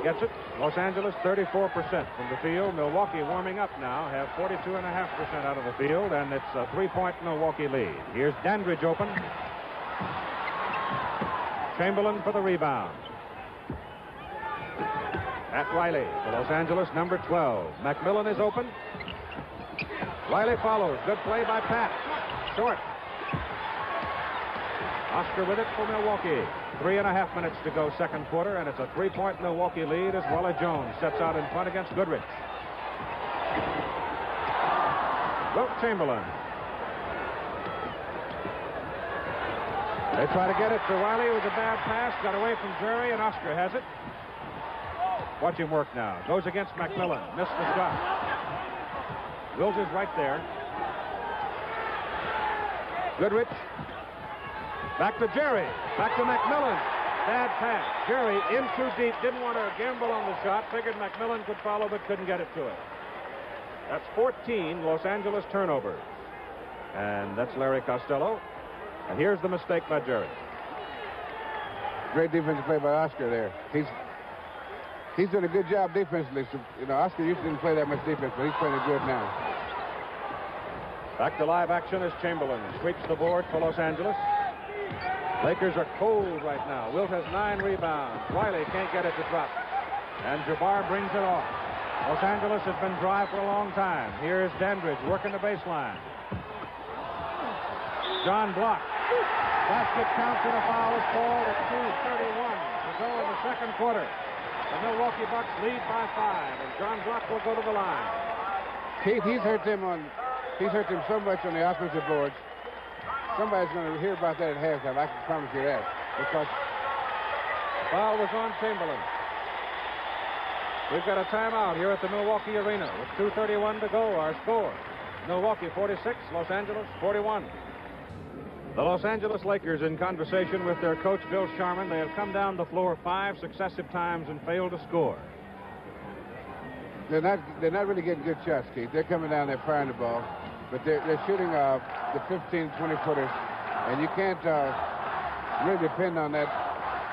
Gets it. Los Angeles 34% from the field. Milwaukee warming up now, have 42.5% out of the field, and it's a 3-point Milwaukee lead. Here's Dandridge open. Chamberlain for the rebound. Pat Riley for Los Angeles, number 12. McMillan is open. Riley follows. Good play by Pat. Short. Oscar with it for Milwaukee. 3.5 minutes to go, second quarter, and it's a 3-point Milwaukee lead as Wally Jones sets out in front against Goodrich. Wilt Chamberlain. They try to get it to Riley with a bad pass. Got away from Jerry, and Oscar has it. Watch him work now. Goes against McMillan. Missed the shot. Wilt is right there. Goodrich. Back to Jerry. Back to McMillan. Bad pass. Jerry in too deep. Didn't want to gamble on the shot. Figured McMillan could follow, but couldn't get it to him. That's 14 Los Angeles turnovers. And that's Larry Costello. And here's the mistake by Jerry. Great defensive play by Oscar there. He's done a good job defensively. So, Oscar usually didn't play that much defense, but he's playing it good now. Back to live action as Chamberlain sweeps the board for Los Angeles. Lakers are cold right now. Wilt has 9 rebounds. Riley can't get it to drop. And Jabbar brings it off. Los Angeles has been dry for a long time. Here's Dandridge working the baseline. John Block. Basket counts and a foul is called at 2:31 to go in the second quarter. The Milwaukee Bucks lead by 5, and John Block will go to the line. Keith, he's hurt them so much on the offensive boards. Somebody's going to hear about that at halftime. I can promise you that. Because foul was on Chamberlain. We've got a timeout here at the Milwaukee Arena with 2:31 to go. Our score: Milwaukee 46, Los Angeles 41. The Los Angeles Lakers in conversation with their coach, Bill Sharman. They have come down the floor 5 successive times and failed to score. They're not really getting good shots, Keith. They're coming down there firing the ball, but they're shooting the 15, 20-footers, and you can't really depend on that,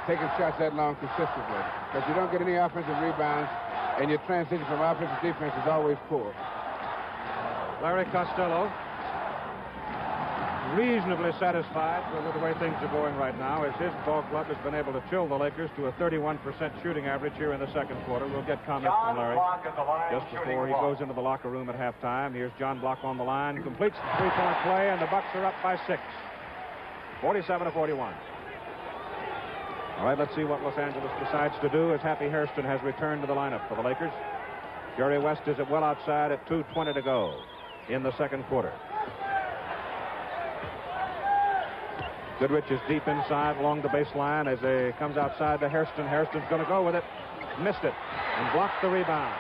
taking shots that long consistently, because you don't get any offensive rebounds, and your transition from offense to defense is always poor. Larry Costello, reasonably satisfied with the way things are going right now, as his ball club has been able to chill the Lakers to a 31% shooting average here in the second quarter. We'll get comments from Larry just before he goes into the locker room at halftime. Here's John Block on the line, completes the three-point play, and the Bucks are up by 6, 47-41. All right, let's see what Los Angeles decides to do as Happy Hairston has returned to the lineup for the Lakers. Jerry West is well outside at 2:20 to go in the second quarter. Goodrich is deep inside along the baseline as he comes outside to Hairston. Hairston's going to go with it. Missed it and blocked the rebound.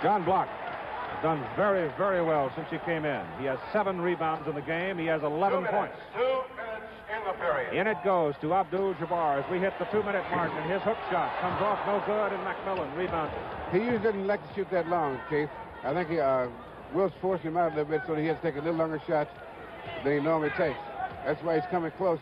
John Block has done very, very well since he came in. He has 7 rebounds in the game. He has 11 points. 2 minutes in the period. In it goes to Abdul-Jabbar as we hit the 2-minute mark, and his hook shot comes off no good, and McMillan rebounded. He usually doesn't like to shoot that long, Keith. I think Will's forcing him out a little bit so that he has to take a little longer shot than he normally takes. That's why he's coming close.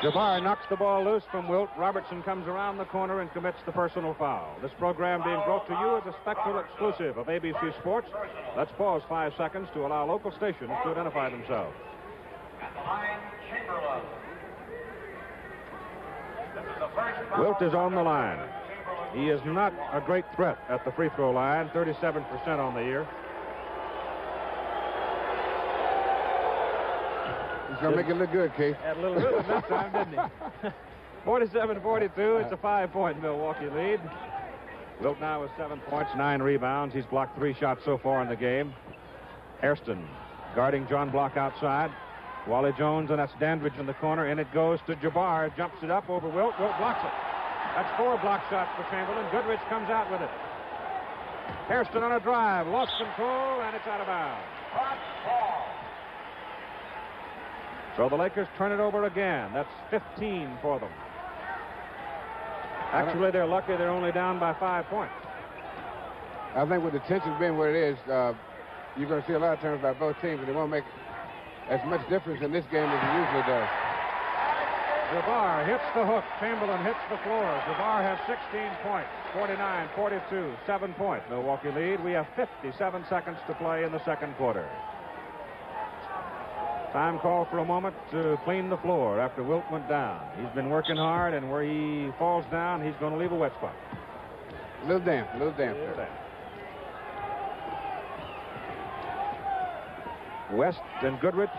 Jabbar knocks the ball loose from Wilt. Robertson comes around the corner and commits the personal foul. This program being brought to you as a special exclusive of ABC Sports. Let's pause 5 seconds to allow local stations to identify themselves. At the line, Chamberlain. This is the first foul. Wilt is on the line. He is not a great threat at the free throw line, 37% on the year. He's going to make it look good, Keith. Had a little rhythm that time, didn't he? 47-42. It's a 5-point Milwaukee lead. Wilt now with 7 points, 9 rebounds. He's blocked 3 shots so far in the game. Hairston guarding John Block outside. Wally Jones, and that's Dandridge in the corner. In it goes to Jabbar. Jumps it up over Wilt. Wilt blocks it. That's 4 block shots for Chamberlain. Goodrich comes out with it. Hairston on a drive. Lost control, and it's out of bounds. So the Lakers turn it over again. That's 15 for them. Actually, they're lucky they're only down by 5 points. I think with the tension being what it is, you're going to see a lot of turnovers by both teams, and it won't make as much difference in this game as it usually does. Jabbar hits the hook. Chamberlain hits the floor. Jabbar has 16 points, 49-42, 7-point Milwaukee lead. We have 57 seconds to play in the second quarter. Time called for a moment to clean the floor after Wilt went down. He's been working hard, and where he falls down, he's going to leave a wet spot. A little damp. West and Goodrich.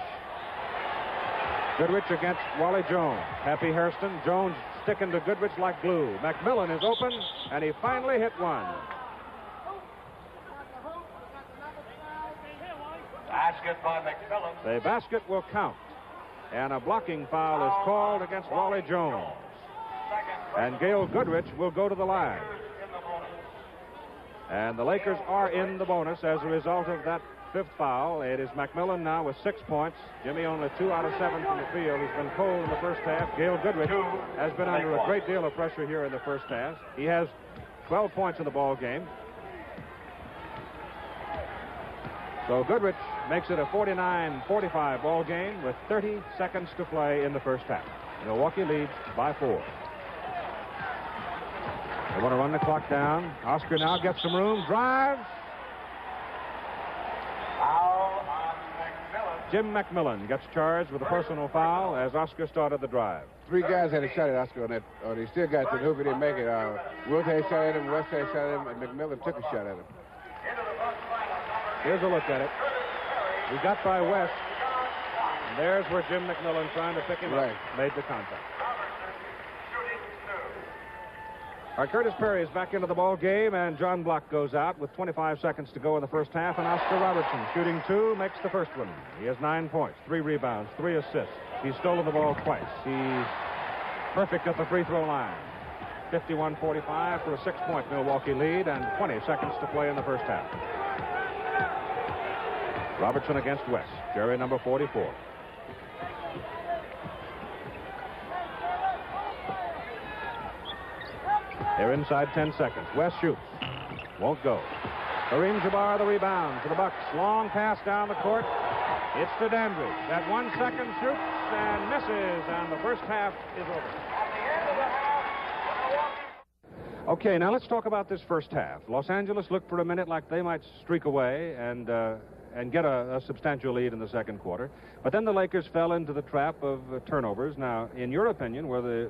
Goodrich against Wally Jones. Happy Hairston. Jones sticking to Goodrich like glue. McMillan is open, and he finally hit one. Basket by McMillan. The basket will count, and a blocking foul is called against Wally Jones. And Gail Goodrich will go to the line. And the Lakers are in the bonus as a result of that fifth foul. It is McMillan now with 6 points. Jimmy only 2 out of 7 from the field. He's been cold in the first half. Gail Goodrich has been under a great deal of pressure here in the first half. He has 12 points in the ball game. So Goodrich makes it a 49-45 ball game with 30 seconds to play in the first half. Milwaukee leads by 4. They want to run the clock down. Oscar now gets some room, drives. Foul on McMillan. Jim McMillan gets charged with a personal foul as Oscar started the drive. 3 guys had a shot at Oscar on that. He still got to the hoop. He didn't make it. Wilt had a shot at him, West had a shot at him, and McMillan took a shot at him. Here's a look at it. He got by West. And there's where Jim McMillan, trying to pick him up, made the contact. All right, Curtis Perry is back into the ball game, and John Block goes out with 25 seconds to go in the first half, and Oscar Robertson, shooting 2, makes the first one. He has 9 points, 3 rebounds, 3 assists. He's stolen the ball twice. He's perfect at the free throw line. 51-45 for a 6-point Milwaukee lead, and 20 seconds to play in the first half. Robertson against West, Jerry number 44. They're inside 10 seconds. West shoots. Won't go. Kareem Jabbar the rebound for the Bucks. Long pass down the court. It's to Dandridge. That 1 second shoots and misses, and the first half is over. Okay, now let's talk about this first half. Los Angeles looked for a minute like they might streak away and get a substantial lead in the second quarter. But then the Lakers fell into the trap of turnovers. Now, in your opinion, were the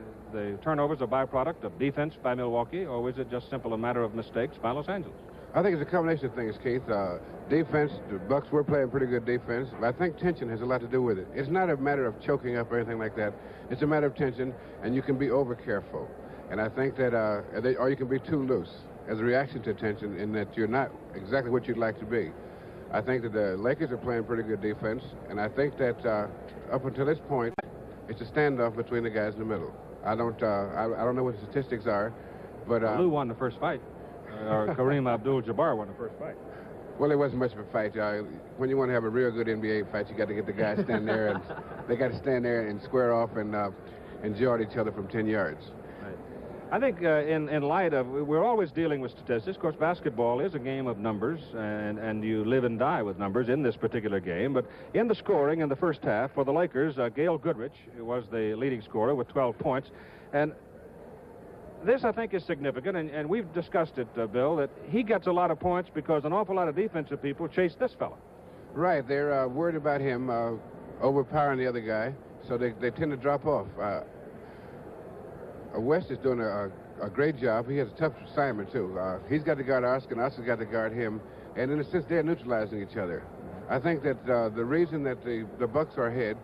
turnovers a byproduct of defense by Milwaukee, or was it just simple a matter of mistakes by Los Angeles? I think it's a combination of things, Keith. Defense, the Bucks were playing pretty good defense, but I think tension has a lot to do with it. It's not a matter of choking up or anything like that. It's a matter of tension, and you can be over-careful. And I think that, or you can be too loose as a reaction to tension in that you're not exactly what you'd like to be. I think that the Lakers are playing pretty good defense, and I think that up until this point, it's a standoff between the guys in the middle. I don't know what the statistics are, but Lou won the first fight, or Kareem Abdul-Jabbar won the first fight. Well, it wasn't much of a fight. When you want to have a real good NBA fight, you got to get the guys stand there, and they got to stand there and square off and jaw at each other from 10 yards. I think in light of, we're always dealing with statistics. Of course, basketball is a game of numbers, and you live and die with numbers in this particular game. But in the scoring in the first half for the Lakers, Gail Goodrich was the leading scorer with 12 points. And this, I think, is significant, and we've discussed it, Bill, that he gets a lot of points because an awful lot of defensive people chase this fella. Right. They're worried about him overpowering the other guy, so they tend to drop off. West is doing a great job. He has a tough assignment, too. He's got to guard Oscar, and Oscar's got to guard him. And in a sense, they're neutralizing each other. I think that the reason that the Bucks are ahead,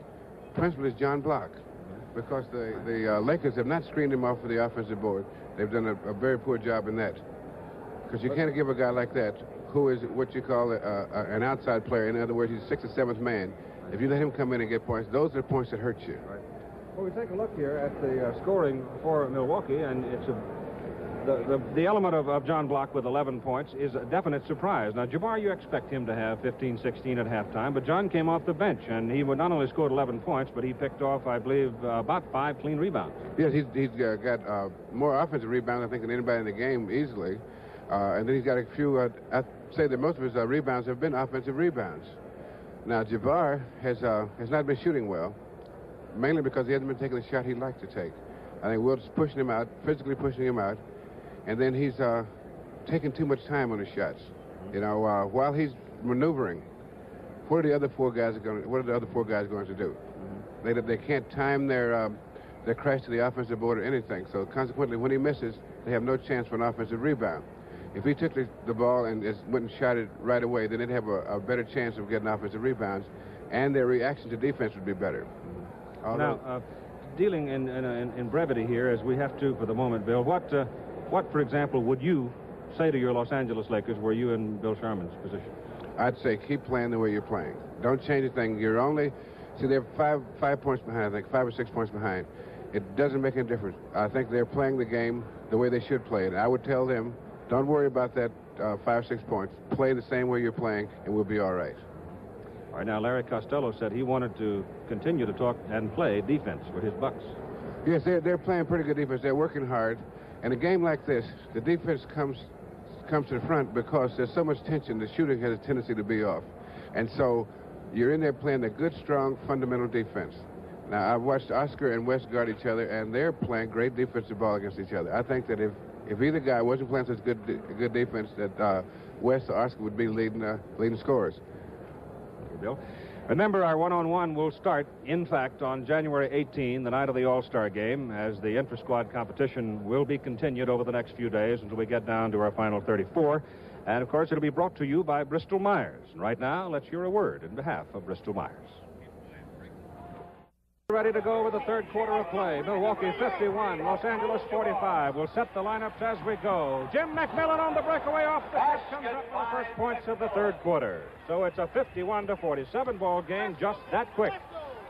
principally, is John Block. Because the Lakers have not screened him off of the offensive board. They've done a very poor job in that. Because you can't give a guy like that, who is what you call an outside player. In other words, he's the 6th or 7th man. If you let him come in and get points, those are points that hurt you. Right. Well, we take a look here at the scoring for Milwaukee, and it's the element of John Block with 11 points is a definite surprise. Now, Jabbar, you expect him to have 15, 16 at halftime, but John came off the bench, and he would not only scored 11 points, but he picked off, I believe, about 5 clean rebounds. Yes, he's got more offensive rebounds, I think, than anybody in the game, easily. And then he's got a few, I'd say that most of his rebounds have been offensive rebounds. Now, Jabbar has not been shooting well, mainly because he hasn't been taking the shot he'd like to take. I think Wilt's pushing him out, physically pushing him out, and then he's taking too much time on his shots. You know, while he's maneuvering, what are the other four guys going to do? They can't time their crash to the offensive board or anything. So consequently, when he misses, they have no chance for an offensive rebound. If he took the ball and went and shot it right away, then they'd have a better chance of getting offensive rebounds, and their reaction to defense would be better. Now, dealing in brevity here, as we have to for the moment, Bill, what, for example, would you say to your Los Angeles Lakers were you in Bill Sharman's position? I'd say keep playing the way you're playing. Don't change a thing. You're only, see, they're 5 points behind, I think, 5 or 6 points behind. It doesn't make any difference. I think they're playing the game the way they should play it. I would tell them, don't worry about that 5 or 6 points. Play the same way you're playing, and we'll be all right. All right, now, Larry Costello said he wanted to continue to talk and play defense for his Bucks. Yes, they're playing pretty good defense. They're working hard. In a game like this, the defense comes to the front because there's so much tension. The shooting has a tendency to be off. And so you're in there playing a good, strong, fundamental defense. Now, I've watched Oscar and West guard each other, and they're playing great defensive ball against each other. I think that if either guy wasn't playing such good defense, that West or Oscar would be leading scorers. Bill. Remember, our one-on-one will start, in fact, on January 18, the night of the All-Star game, as the intra-squad competition will be continued over the next few days until we get down to our final 34. And, of course, it'll be brought to you by Bristol Myers. And right now, let's hear a word in behalf of Bristol Myers. Ready to go with the third quarter of play. Milwaukee 51, Los Angeles 45. We'll set the lineups as we go. Jim McMillan on the breakaway off the pitch comes up for the first points of the third quarter. So it's a 51-47 ball game, just that quick.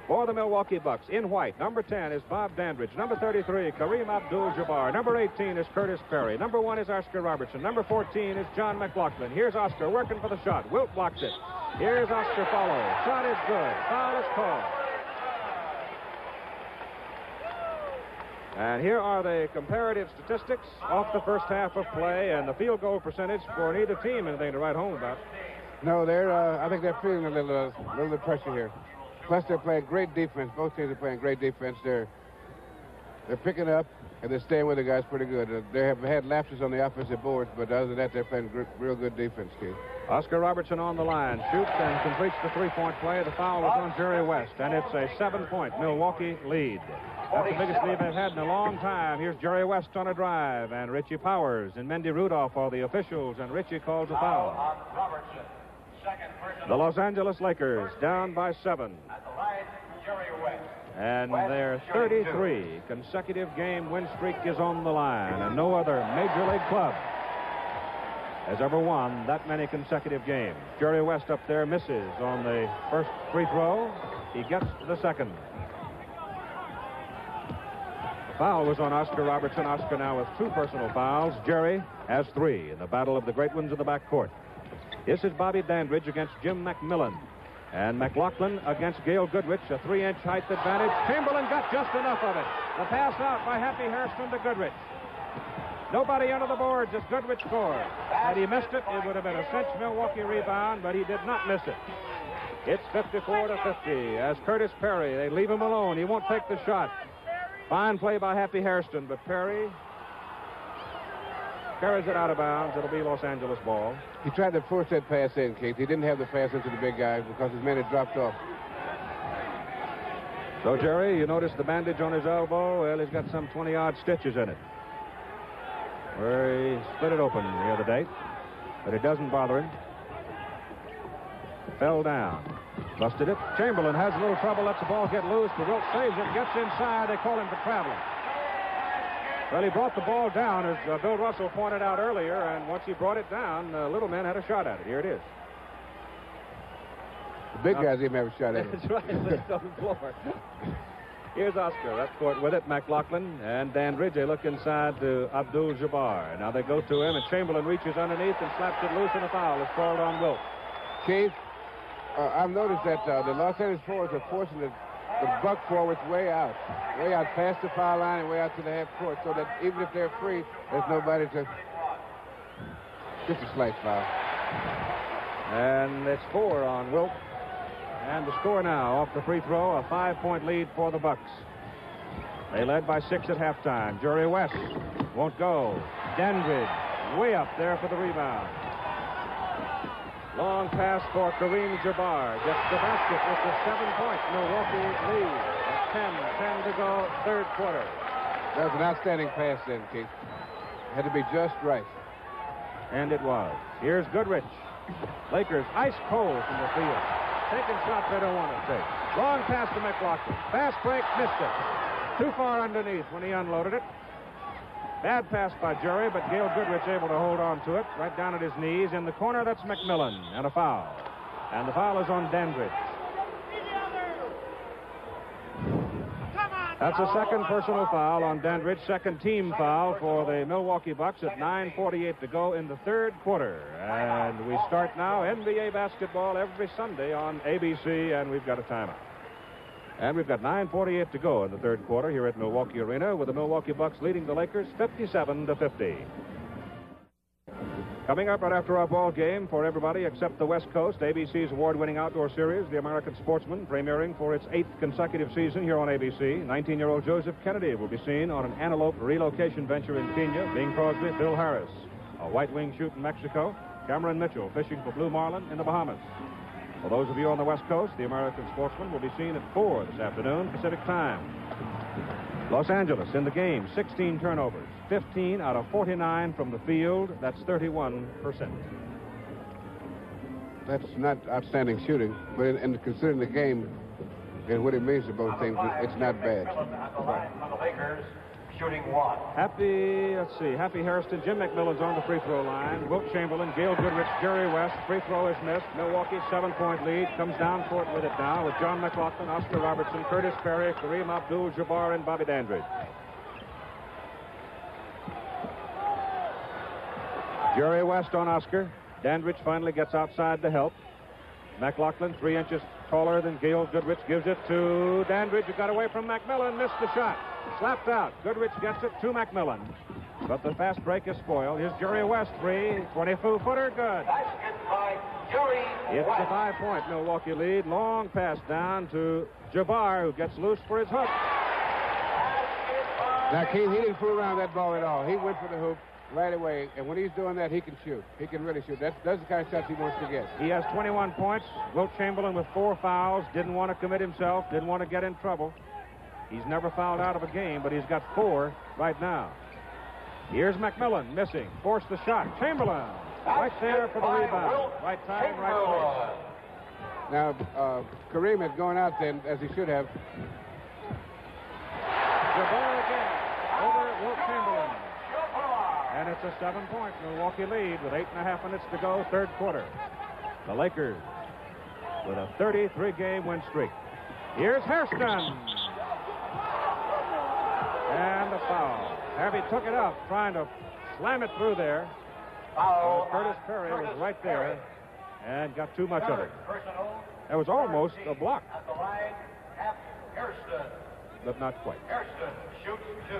For the Milwaukee Bucks, in white, number 10 is Bob Dandridge. Number 33, Kareem Abdul-Jabbar. Number 18 is Curtis Perry. Number 1 is Oscar Robertson. Number 14 is John McLaughlin. Here's Oscar working for the shot. Wilt blocks it. Here's Oscar follow. Shot is good. Foul is called. And here are the comparative statistics off the first half of play and the field goal percentage for neither team. Anything to write home about? No, I think they're feeling a little bit of pressure here. Plus, they're playing great defense. Both teams are playing great defense. They're picking up, and they're staying with the guys pretty good. They have had lapses on the offensive boards, but other than that, they're playing real good defense, Keith. Oscar Robertson on the line, shoots and completes the three-point play. The foul was on Jerry West, and it's a 7-point Milwaukee lead. That's the biggest lead they've had in a long time. Here's Jerry West on a drive, and Richie Powers and Mendy Rudolph are the officials, and Richie calls a foul. The Los Angeles Lakers down by 7. And their 33 consecutive game win streak is on the line, and no other Major League club has ever won that many consecutive games. Jerry West up there misses on the first free throw. He gets the second. The foul was on Oscar Robertson. Oscar now with 2 personal fouls. Jerry has 3 in the battle of the great ones of the backcourt. This is Bobby Dandridge against Jim McMillan. And McLaughlin against Gail Goodrich, a 3-inch height advantage. Chamberlain got just enough of it. The pass out by Happy Hairston to Goodrich. Nobody under the boards as Goodrich scored. Had he missed it, it would have been a cinch Milwaukee rebound, but he did not miss it. It's 54-50 as Curtis Perry, they leave him alone. He won't take the shot. Fine play by Happy Hairston, but Perry carries it out of bounds. It'll be Los Angeles ball. He tried to force that pass in, Keith. He didn't have the pass into the big guy because his man had dropped off. So, Jerry, you notice the bandage on his elbow? Well, he's got some 20-odd stitches in it, where he split it open the other day, but it doesn't bother him. Fell down. Busted it. Chamberlain has a little trouble, lets the ball get loose, but Wilt saves it, gets inside. They call him for traveling. Well, he brought the ball down, as Bill Russell pointed out earlier, and once he brought it down, Little Man had a shot at it. Here it is. The big guys even have a shot at it. That's right. It's on the floor. Here's Oscar. That's court with it. McLaughlin and Dandridge. They look inside to Abdul-Jabbar. Now they go to him, and Chamberlain reaches underneath and slaps it loose, and a foul is called on Wilt. Keith, I've noticed that the Los Angeles forwards are forcing the Buck forwards way out past the foul line and way out to the half court, so that even if they're free, there's nobody to Just a slight foul. And it's 4 on Wilt. And the score now off the free throw, a 5-point lead for the Bucks. They led by 6 at halftime. Jerry West won't go. Dandridge way up there for the rebound. Long pass for Kareem Jabbar. Gets the basket with the 7-point Milwaukee lead. At 10 to go, third quarter. That was an outstanding pass then, Keith. Had to be just right. And it was. Here's Goodrich. Lakers ice cold from the field. Taking shots they don't want to take. Long pass to McLaughlin. Fast break, missed it. Too far underneath when he unloaded it. Bad pass by Jerry, but Gail Goodrich able to hold on to it. Right down at his knees. In the corner, that's McMillan. And a foul. And the foul is on Dandridge. That's a second personal foul on Dandridge. Second team foul for the Milwaukee Bucks at 9:48 to go in the third quarter. And we start now NBA basketball every Sunday on ABC, and we've got a timeout. And we've got 9:48 to go in the third quarter here at Milwaukee Arena, with the Milwaukee Bucks leading the Lakers 57-50. Coming up right after our ball game for everybody except the West Coast, ABC's award-winning outdoor series, The American Sportsman, premiering for its 8th consecutive season here on ABC. 19-year-old Joseph Kennedy will be seen on an antelope relocation venture in Kenya. Bing Crosby, Bill Harris, a white-wing shoot in Mexico. Cameron Mitchell fishing for blue marlin in the Bahamas. For those of you on the West Coast, The American Sportsman will be seen at 4 this afternoon, Pacific Time. Los Angeles in the game, 16 turnovers, 15 out of 49 from the field. That's 31%. That's not outstanding shooting, but in considering the game and what it means to both teams, it's not bad. On the Lakers, shooting 1. Happy Hairston, Jim McMillan's on the free throw line. Wilt Chamberlain, Gail Goodrich, Jerry West. Free throw is missed. Milwaukee 7-point lead. Comes down court with it now with John McLaughlin, Oscar Robertson, Curtis Perry, Kareem Abdul-Jabbar, and Bobby Dandridge. Jerry West on Oscar. Dandridge finally gets outside to help. McLaughlin, 3 inches taller than Gail Goodrich, gives it to Dandridge, who got away from McMillan, missed the shot. Slapped out. Goodrich gets it to McMillan. But the fast break is spoiled. Here's Jerry West, 3, 22-footer, good. Basket by Jerry It's West. a 5-point Milwaukee lead. Long pass down to Jabbar, who gets loose for his hook. Now, Keith, he didn't fool around that ball at all. He went for the hoop right away, and when he's doing that, he can shoot. He can really shoot. That's the kind of shots he wants to get. He has 21 points. Wilt Chamberlain with 4 fouls. Didn't want to commit himself. Didn't want to get in trouble. He's never fouled out of a game, but he's got 4 right now. Here's McMillan missing. Forced the shot. Chamberlain right there for the rebound. Right time, right place. Now, Kareem had gone out then, as he should have. Jabbar again over Wilt Chamberlain. And it's a 7-point Milwaukee lead with 8.5 minutes to go, third quarter. The Lakers with a 33-game win streak. Here's Hairston. And the foul. Harvey took it up, trying to slam it through there. Foul. Curtis Perry was right there and got too much of it. That was almost a block, At the line, Hairston. but not quite. Hairston shoots 2.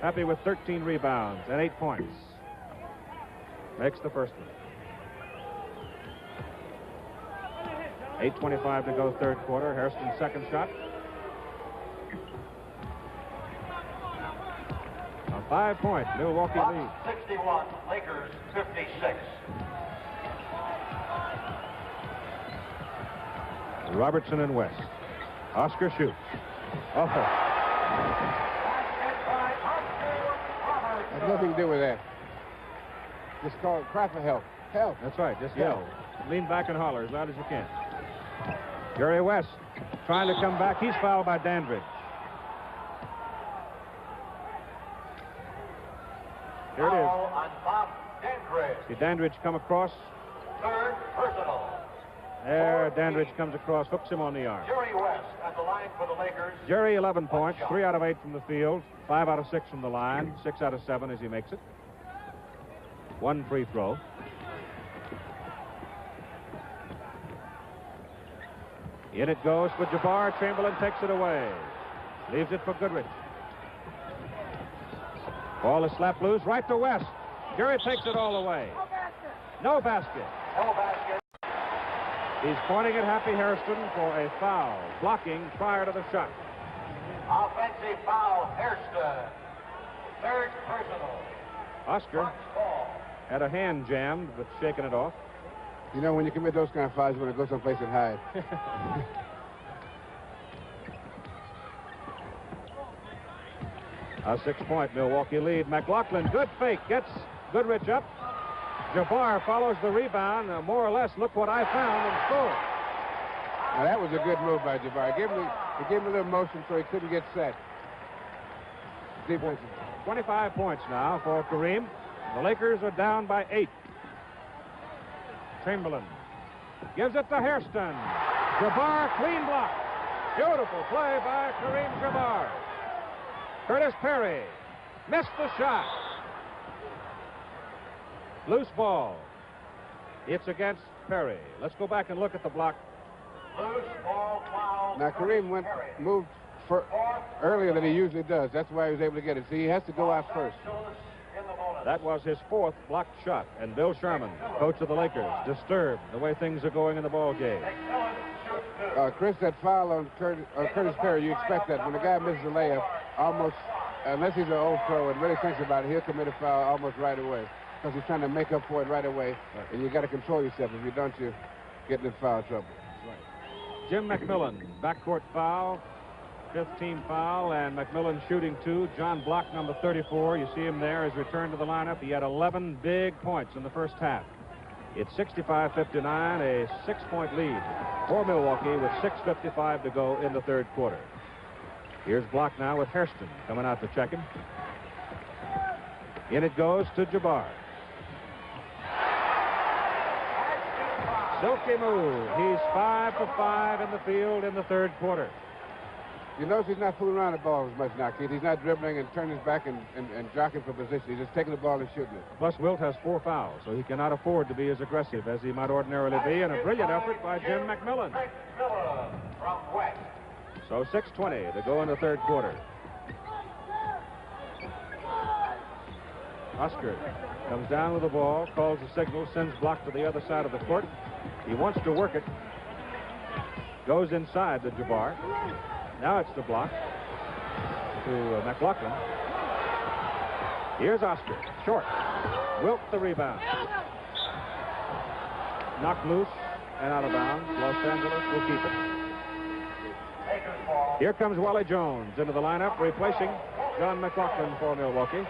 Happy with 13 rebounds and 8 points. Makes the first one. 8:25 to go, third quarter. Hairston's second shot. A 5-point Milwaukee lead. 61, Lakers 56. Robertson and West. Oscar shoots. Oh. Has nothing to do with that. Just cry for help. Help. That's right. Just yell. Lean back and holler as loud as you can. Jerry West trying to come back. He's fouled by Dandridge. Here it is. Foul on Bob Dandridge. See Dandridge come across. Third personal. There, Dandridge comes across, hooks him on the arm. Jerry West at the line for the Lakers. Jerry, 11 points, 3 out of 8 from the field, 5 out of 6 from the line, 6 out of 7 as he makes it. 1 free throw. In it goes for Jabbar. Chamberlain takes it away. Leaves it for Goodrich. Ball is slapped loose right to West. Jerry takes it all away. No basket. No basket. He's pointing at Happy Hairston for a foul, blocking prior to the shot. Offensive foul, Hairston. Third personal. Oscar Bucks ball. had a hand jammed, but shaking it off. You know, when you commit those kind of fouls, you want to go someplace and hide. A 6-point Milwaukee lead. McLaughlin, good fake, gets Goodrich up. Jabbar follows the rebound. More or less, look what I found, and scores. Now, that was a good move by Jabbar. He gave him a little motion so he couldn't get set. Defense. 25 points now for Kareem. The Lakers are down by 8. Chamberlain gives it to Hairston. Jabbar, clean block. Beautiful play by Kareem Jabbar. Curtis Perry missed the shot. Loose ball. It's against Perry. Let's go back and look at the block. Loose ball foul. Now, Kareem moved earlier than he usually does. That's why he was able to get it. See, he has to go out first. That was his 4th blocked shot. And Bill Sherman, coach of the Lakers, disturbed the way things are going in the ball game. Chris, that foul on Curtis Perry, you expect that. When the guy misses a layup, almost, unless he's an old pro and really thinks about it, he'll commit a foul almost right away. Because he's trying to make up for it right away. Right. And you got to control yourself. If you don't, you get in foul trouble. Right. Jim McMillan, backcourt foul, 5th team foul, and McMillan shooting 2. John Block, number 34. You see him there, his return to the lineup. He had 11 big points in the first half. It's 65-59, a 6-point lead for Milwaukee with 6:55 to go in the third quarter. Here's Block now with Hairston coming out to check him. In it goes to Jabbar. Silky move. He's 5 for 5 in the field in the third quarter. You notice he's not fooling around the ball as much now, Keith. He's not dribbling and turning his back and jockeying for position. He's just taking the ball and shooting it. Plus, Wilt has 4 fouls, so he cannot afford to be as aggressive as he might ordinarily be. And a brilliant effort by Jim McMillan. From West. So 6:20 to go in the third quarter. Oscar comes down with the ball, calls the signal, sends Block to the other side of the court. He wants to work it. Goes inside to Jabbar. Now it's the Block to McLaughlin. Here's Oscar. Short. Wilt the rebound. Knocked loose and out of bounds. Los Angeles will keep it. Here comes Wally Jones into the lineup, replacing John McLaughlin for Milwaukee.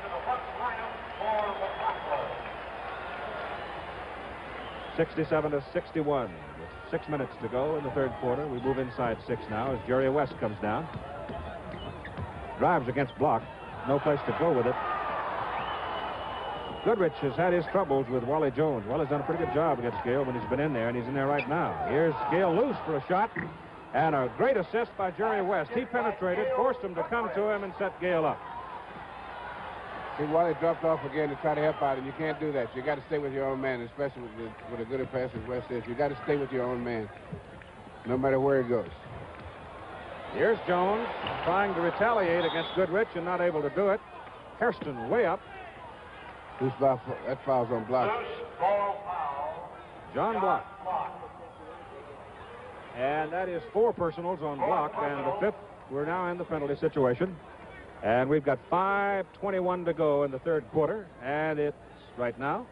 67-61 with 6 minutes to go in the third quarter. We move inside 6 now as Jerry West comes down. Drives against Block. No place to go with it. Goodrich has had his troubles with Wally Jones. Well, he's done a pretty good job against Gale when he's been in there, and he's in there right now. Here's Gale loose for a shot, and a great assist by Jerry West. He penetrated, forced him to come to him, and set Gale up. See, Wally dropped off again to try to help out, and you can't do that. You got to stay with your own man, especially with a good pass as West is. You got to stay with your own man, no matter where he goes. Here's Jones trying to retaliate against Goodrich and not able to do it. Hairston way up. That foul's on Block. John Block. And that is 4 personals on Block, and the 5th. We're now in the penalty situation. And we've got 5:21 to go in the third quarter, and it's right now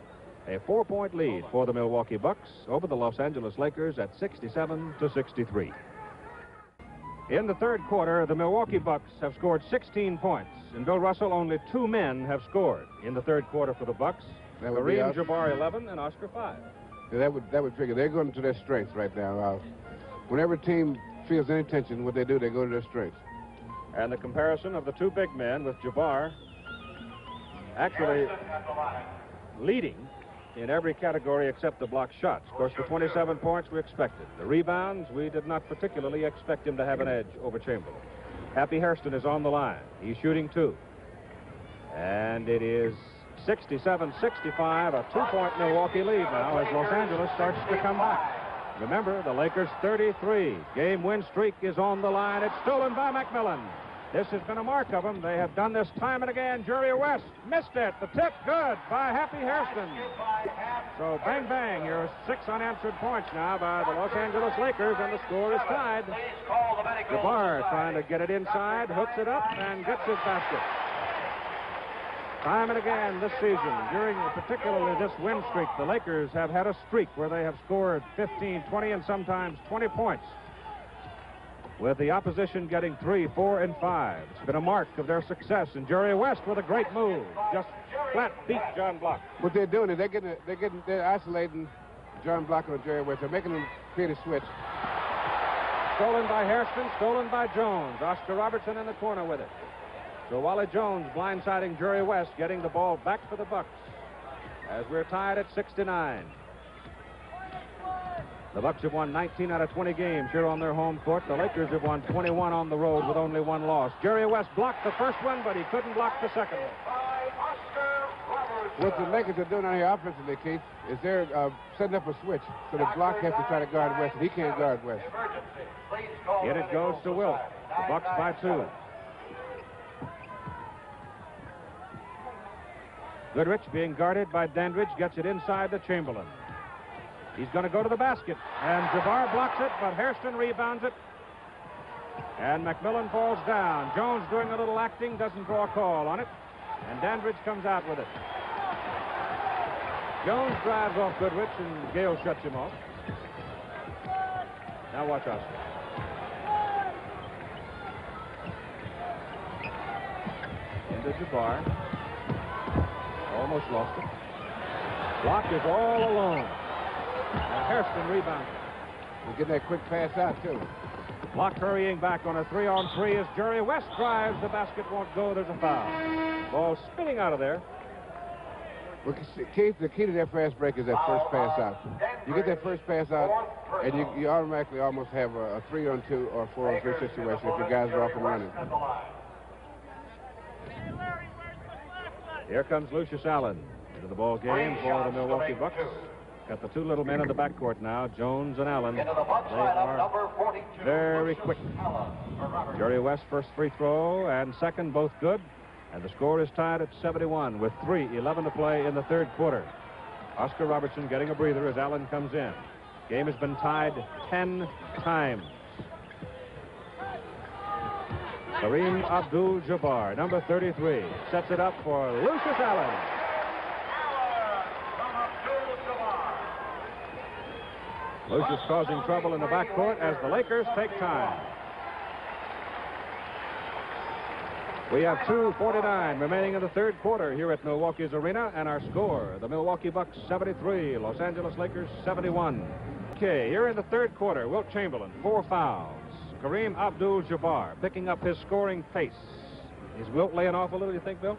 a 4-point lead for the Milwaukee Bucks over the Los Angeles Lakers at 67-63. In the third quarter, the Milwaukee Bucks have scored 16 points. And Bill Russell, only 2 men have scored in the third quarter for the Bucks. Kareem Jabbar 11 and Oscar 5. Yeah, that would figure. They're going to their strengths right now. Whenever a team feels any tension, what they do, they go to their strengths. And the comparison of the 2 big men with Jabbar actually leading in every category except the block shots. Of course, the 27 points we expected. The rebounds, we did not particularly expect him to have an edge over Chamberlain. Happy Hairston is on the line. He's shooting 2. And it is 67-65, a 2-point Milwaukee lead now as Los Angeles starts to come back. Remember, the Lakers' 33 game win streak is on the line. It's stolen by McMillan. This has been a mark of them. They have done this time and again. Jerry West missed it. The tip good by Happy Hairston. So bang, bang. Here's 6 unanswered points now by the Los Angeles Lakers, and the score is tied. Jabbar trying to get it inside, hooks it up, and gets his basket. Time and again this season, during particularly this win streak, the Lakers have had a streak where they have scored 15, 20, and sometimes 20 points, with the opposition getting 3, 4, and 5. It's been a mark of their success, and Jerry West with a great move, just flat beat John Block. What they're doing is they're isolating John Block and Jerry West. They're making them create a switch. Stolen by Hairston, stolen by Jones. Oscar Robertson in the corner with it. So Wally Jones blindsiding Jerry West, getting the ball back for the Bucks as we're tied at 69. The Bucks have won 19 out of 20 games here on their home court. The Lakers have won 21 on the road with only 1 loss. Jerry West blocked the first one, but he couldn't block the second one. What the Lakers are doing out here offensively, Keith, is they're setting up a switch. So the Block has to try to guard West, and he can't guard West. In it goes to Wilt. The Bucks by 2. Goodrich, being guarded by Dandridge, gets it inside to Chamberlain. He's going to go to the basket, and Jabbar blocks it, but Hairston rebounds it. And McMillan falls down. Jones doing a little acting, doesn't draw a call on it, and Dandridge comes out with it. Jones drives off Goodrich, and Gale shuts him off. Now watch Oscar. Into Jabbar. Almost lost it. Block is all alone. And Hairston rebounds. We're getting that quick pass out, too. Block hurrying back on a 3-on-3 as Jerry West drives. The basket won't go. There's a foul. Ball spinning out of there. Well, Keith, the key to that fast break is that first pass out. You get that first pass out, and you automatically almost have a 3-on-2 or 4-on-3 situation if your guys are off and running. Here comes Lucius Allen into the ball game for the Milwaukee Bucks. Got the 2 little men in the backcourt now, Jones and Allen. They are very quick. Jerry West first free throw and second, both good. And the score is tied at 71 with 3:11 to play in the third quarter. Oscar Robertson getting a breather as Allen comes in. Game has been tied 10 times. Kareem Abdul-Jabbar, number 33, sets it up for Lucius Allen. Lucius causing trouble in the backcourt as the Lakers take time. We have 2:49 remaining in the third quarter here at Milwaukee's arena, and our score, the Milwaukee Bucks 73, Los Angeles Lakers 71. Okay, here in the third quarter, Wilt Chamberlain, 4 fouls. Kareem Abdul-Jabbar picking up his scoring pace. Is Wilt laying off a little, you think, Bill?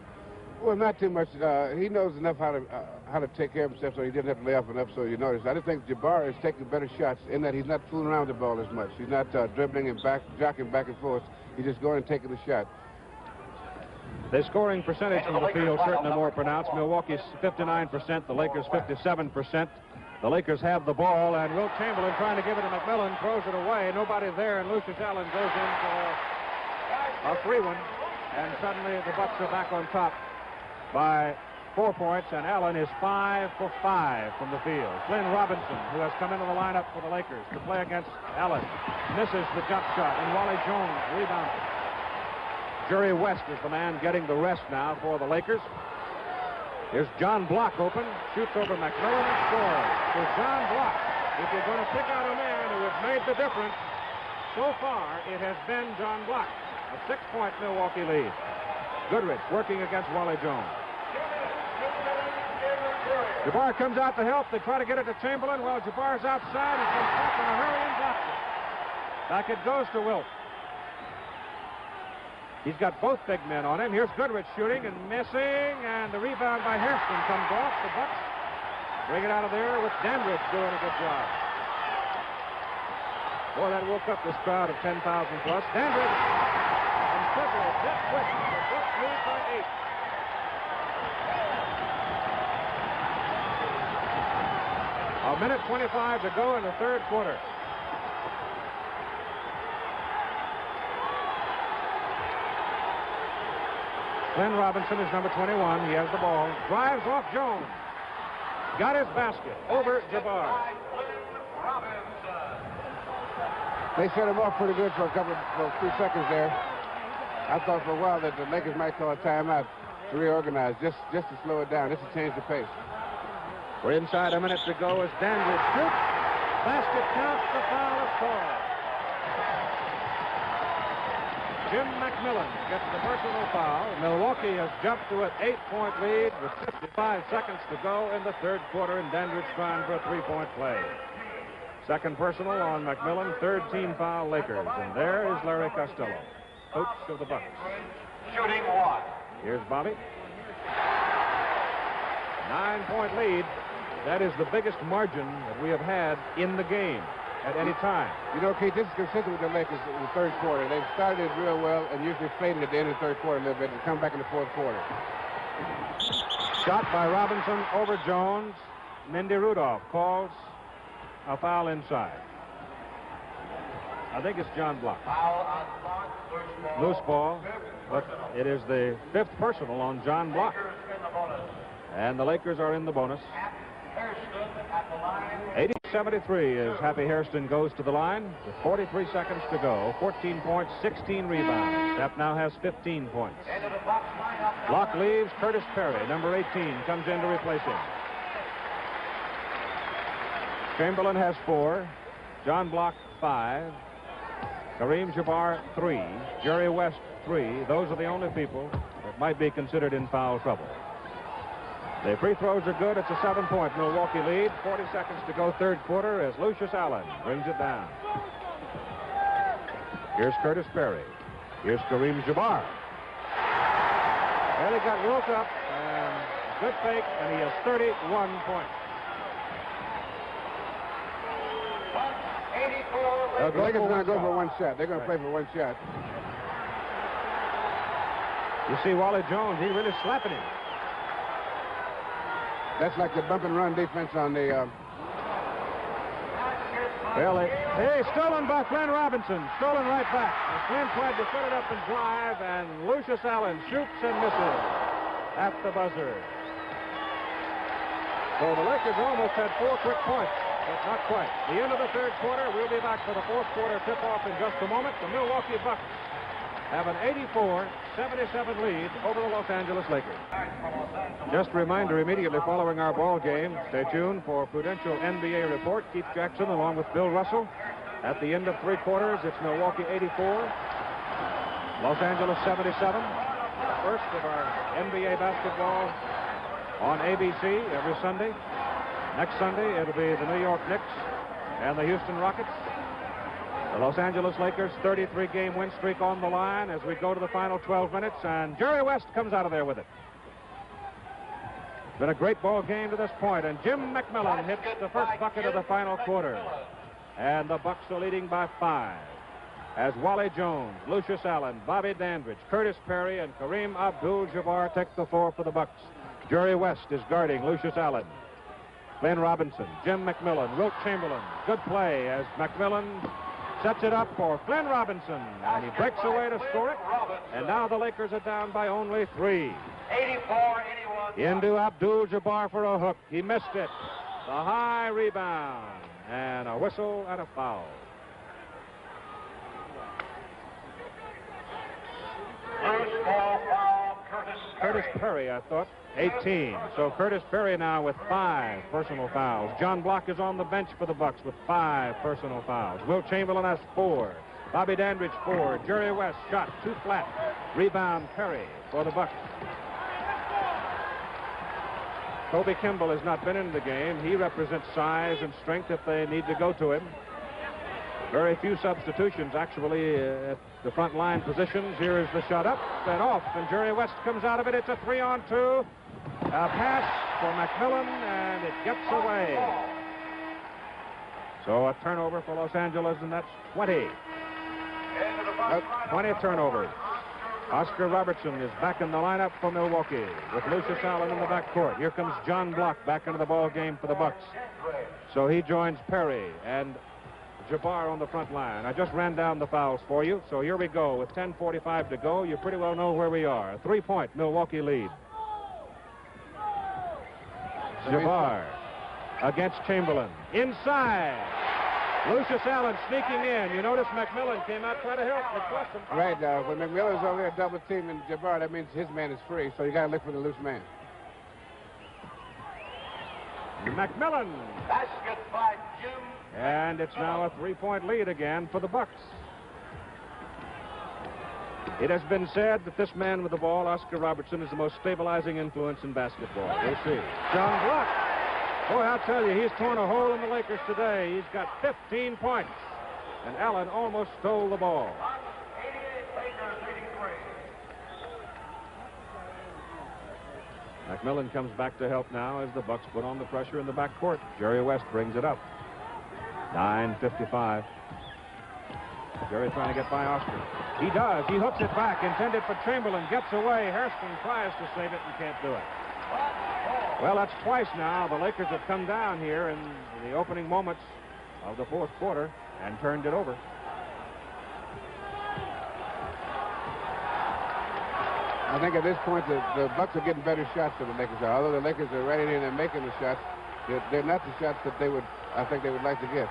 Well, not too much. He knows enough how to take care of himself, so he didn't have to lay off enough, so you notice. I just think Jabbar is taking better shots in that he's not fooling around with the ball as much. He's not dribbling and jockeying back and forth. He's just going and taking the shot. The scoring percentage from the field certainly more pronounced. Milwaukee's 59%, the Lakers 57%. The Lakers have the ball, and Wilt Chamberlain trying to give it to McMillan, throws it away. Nobody there, and Lucius Allen goes in for a 3-1. And suddenly the Bucks are back on top by 4 points, and Allen is 5 for 5 from the field. Glenn Robinson, who has come into the lineup for the Lakers to play against Allen, misses the jump shot, and Wally Jones rebounds it. Jerry West is the man getting the rest now for the Lakers. Here's John Block open, shoots over McMillan and scores. So John Block, if you're going to pick out a man who has made the difference, so far it has been John Block. A 6-point Milwaukee lead. Goodrich working against Wally Jones. Jabbar comes out to help. They try to get it to Chamberlain. Well, Jabbar's outside and comes back in a hurry and blocks it. Back it goes to Wilt. He's got both big men on him. Here's Goodrich shooting and missing, and the rebound by Hairston comes off. The Bucks bring it out of there with Dandridge doing a good job. Boy, that woke up this crowd of 10,000 plus. Dandridge and Sizzle just quick. The Bucks lead by 8. A minute 25 to go in the third quarter. Glenn Robinson is number 21. He has the ball. Drives off Jones. Got his basket over Jabbar. They set him off pretty good for a few seconds there. I thought for a while that the Lakers might call a timeout to reorganize, just to slow it down, just to change the pace. We're inside a minute to go as Dandridge shoots. Basket counts. The foul is called. Jim McMillan gets the personal foul. Milwaukee has jumped to an 8-point lead with 55 seconds to go in the third quarter, and Dandridge trying for a 3-point play. Second personal on McMillan, third team foul Lakers. And there is Larry Costello, coach of the Bucks. Shooting one. Here's Bobby. 9-point lead. That is the biggest margin that we have had in the game at any time. You know, Keith, this is consistent with the Lakers in the third quarter. They've started real well and usually faded at the end of the third quarter a little bit and come back in the fourth quarter. Shot by Robinson over Jones. Mindy Rudolph calls a foul inside. I think it's John Block. Foul on Block. Loose ball, but it is the 5th personal on John Block. And the Lakers are in the bonus. 80-73 as Happy Hairston goes to the line with 43 seconds to go. 14 points, 16 rebounds. Steph now has 15 points. Block leaves. Curtis Perry, number 18, comes in to replace him. Chamberlain has 4. John Block 5. Kareem Jabbar 3. Jerry West 3. Those are the only people that might be considered in foul trouble. The free throws are good. It's a 7-point Milwaukee lead. 40 seconds to go third quarter as Lucius Allen brings it down. Here's Curtis Perry. Here's Kareem Jabbar. Well, he got woke up and good fake, and he has 31 points. The Lakers are going to go for one shot. They're going to play for one shot. You see Wally Jones, he's really slapping him. That's like the bump and run defense on the... Well, hey, stolen by Glenn Robinson. Stolen right back. Glenn tried to put it up and drive, and Lucius Allen shoots and misses at the buzzer. So the Lakers almost had 4 quick points, but not quite. The end of the third quarter. We'll be back for the fourth quarter tip-off in just a moment. The Milwaukee Bucks have an 84-77 lead over the Los Angeles Lakers. Just a reminder, immediately following our ball game, stay tuned for Prudential NBA Report. Keith Jackson along with Bill Russell. At the end of 3 quarters, it's Milwaukee 84, Los Angeles 77. First of our NBA basketball on ABC every Sunday. Next Sunday, it'll be the New York Knicks and the Houston Rockets. The Los Angeles Lakers 33-game win streak on the line as we go to the final 12 minutes, and Jerry West comes out of there with it. It's been a great ball game to this point, and Jim McMillan hits the first bucket of the final quarter. And the Bucks are leading by 5 as Wally Jones, Lucius Allen, Bobby Dandridge, Curtis Perry, and Kareem Abdul-Jabbar take the floor for the Bucks. Jerry West is guarding Lucius Allen. Glenn Robinson, Jim McMillan, Wilt Chamberlain. Good play as McMillan sets it up for Glenn Robinson, and he breaks away to score it. And now the Lakers are down by only 3. 84-81. Into Abdul-Jabbar for a hook. He missed it. The high rebound, and a whistle and a foul. Loose ball foul, Curtis Perry, I thought. 18. So Curtis Perry now with 5 personal fouls. John Block is on the bench for the Bucks with 5 personal fouls. Wilt Chamberlain has 4. Bobby Dandridge 4. Jerry West shot 2 flat. Rebound Perry for the Bucks. Kobe Kimball has not been in the game. He represents size and strength if they need to go to him. Very few substitutions actually at the front line positions. Here is the shot up and off, and Jerry West comes out of it. It's a 3-on-2. A pass for McMillan, and it gets away. So a turnover for Los Angeles, and that's 20. 20 turnovers. Oscar Robertson is back in the lineup for Milwaukee with Lucius Allen in the backcourt. Here comes John Block back into the ball game for the Bucks. So he joins Perry, and Jabbar on the front line. I just ran down the fouls for you, so here we go. With 10:45 to go, you pretty well know where we are. 3-point Milwaukee lead. Jabbar against Chamberlain. Inside. Lucius Allen sneaking in. You notice McMillan came out trying to help McCluskey. Right. When McMillan's over there double teaming Jabbar, that means his man is free, so you got to look for the loose man. McMillan. Basket by Jim. And it's now a 3-point lead again for the Bucks. It has been said that this man with the ball, Oscar Robertson, is the most stabilizing influence in basketball. We'll see. John Block. Boy, I'll tell you, he's torn a hole in the Lakers today. He's got 15 points. And Allen almost stole the ball. 88, Lakers 83. McMillan comes back to help now as the Bucks put on the pressure in the backcourt. Jerry West brings it up. 9:55. Jerry trying to get by Oscar. He does. He hooks it back. Intended for Chamberlain. Gets away. Hairston tries to save it and can't do it. Well, that's twice now. The Lakers have come down here in the opening moments of the fourth quarter and turned it over. I think at this point, the Bucks are getting better shots than the Lakers are. Although the Lakers are right in here and making the shots, they're not the shots that I think they would like to get.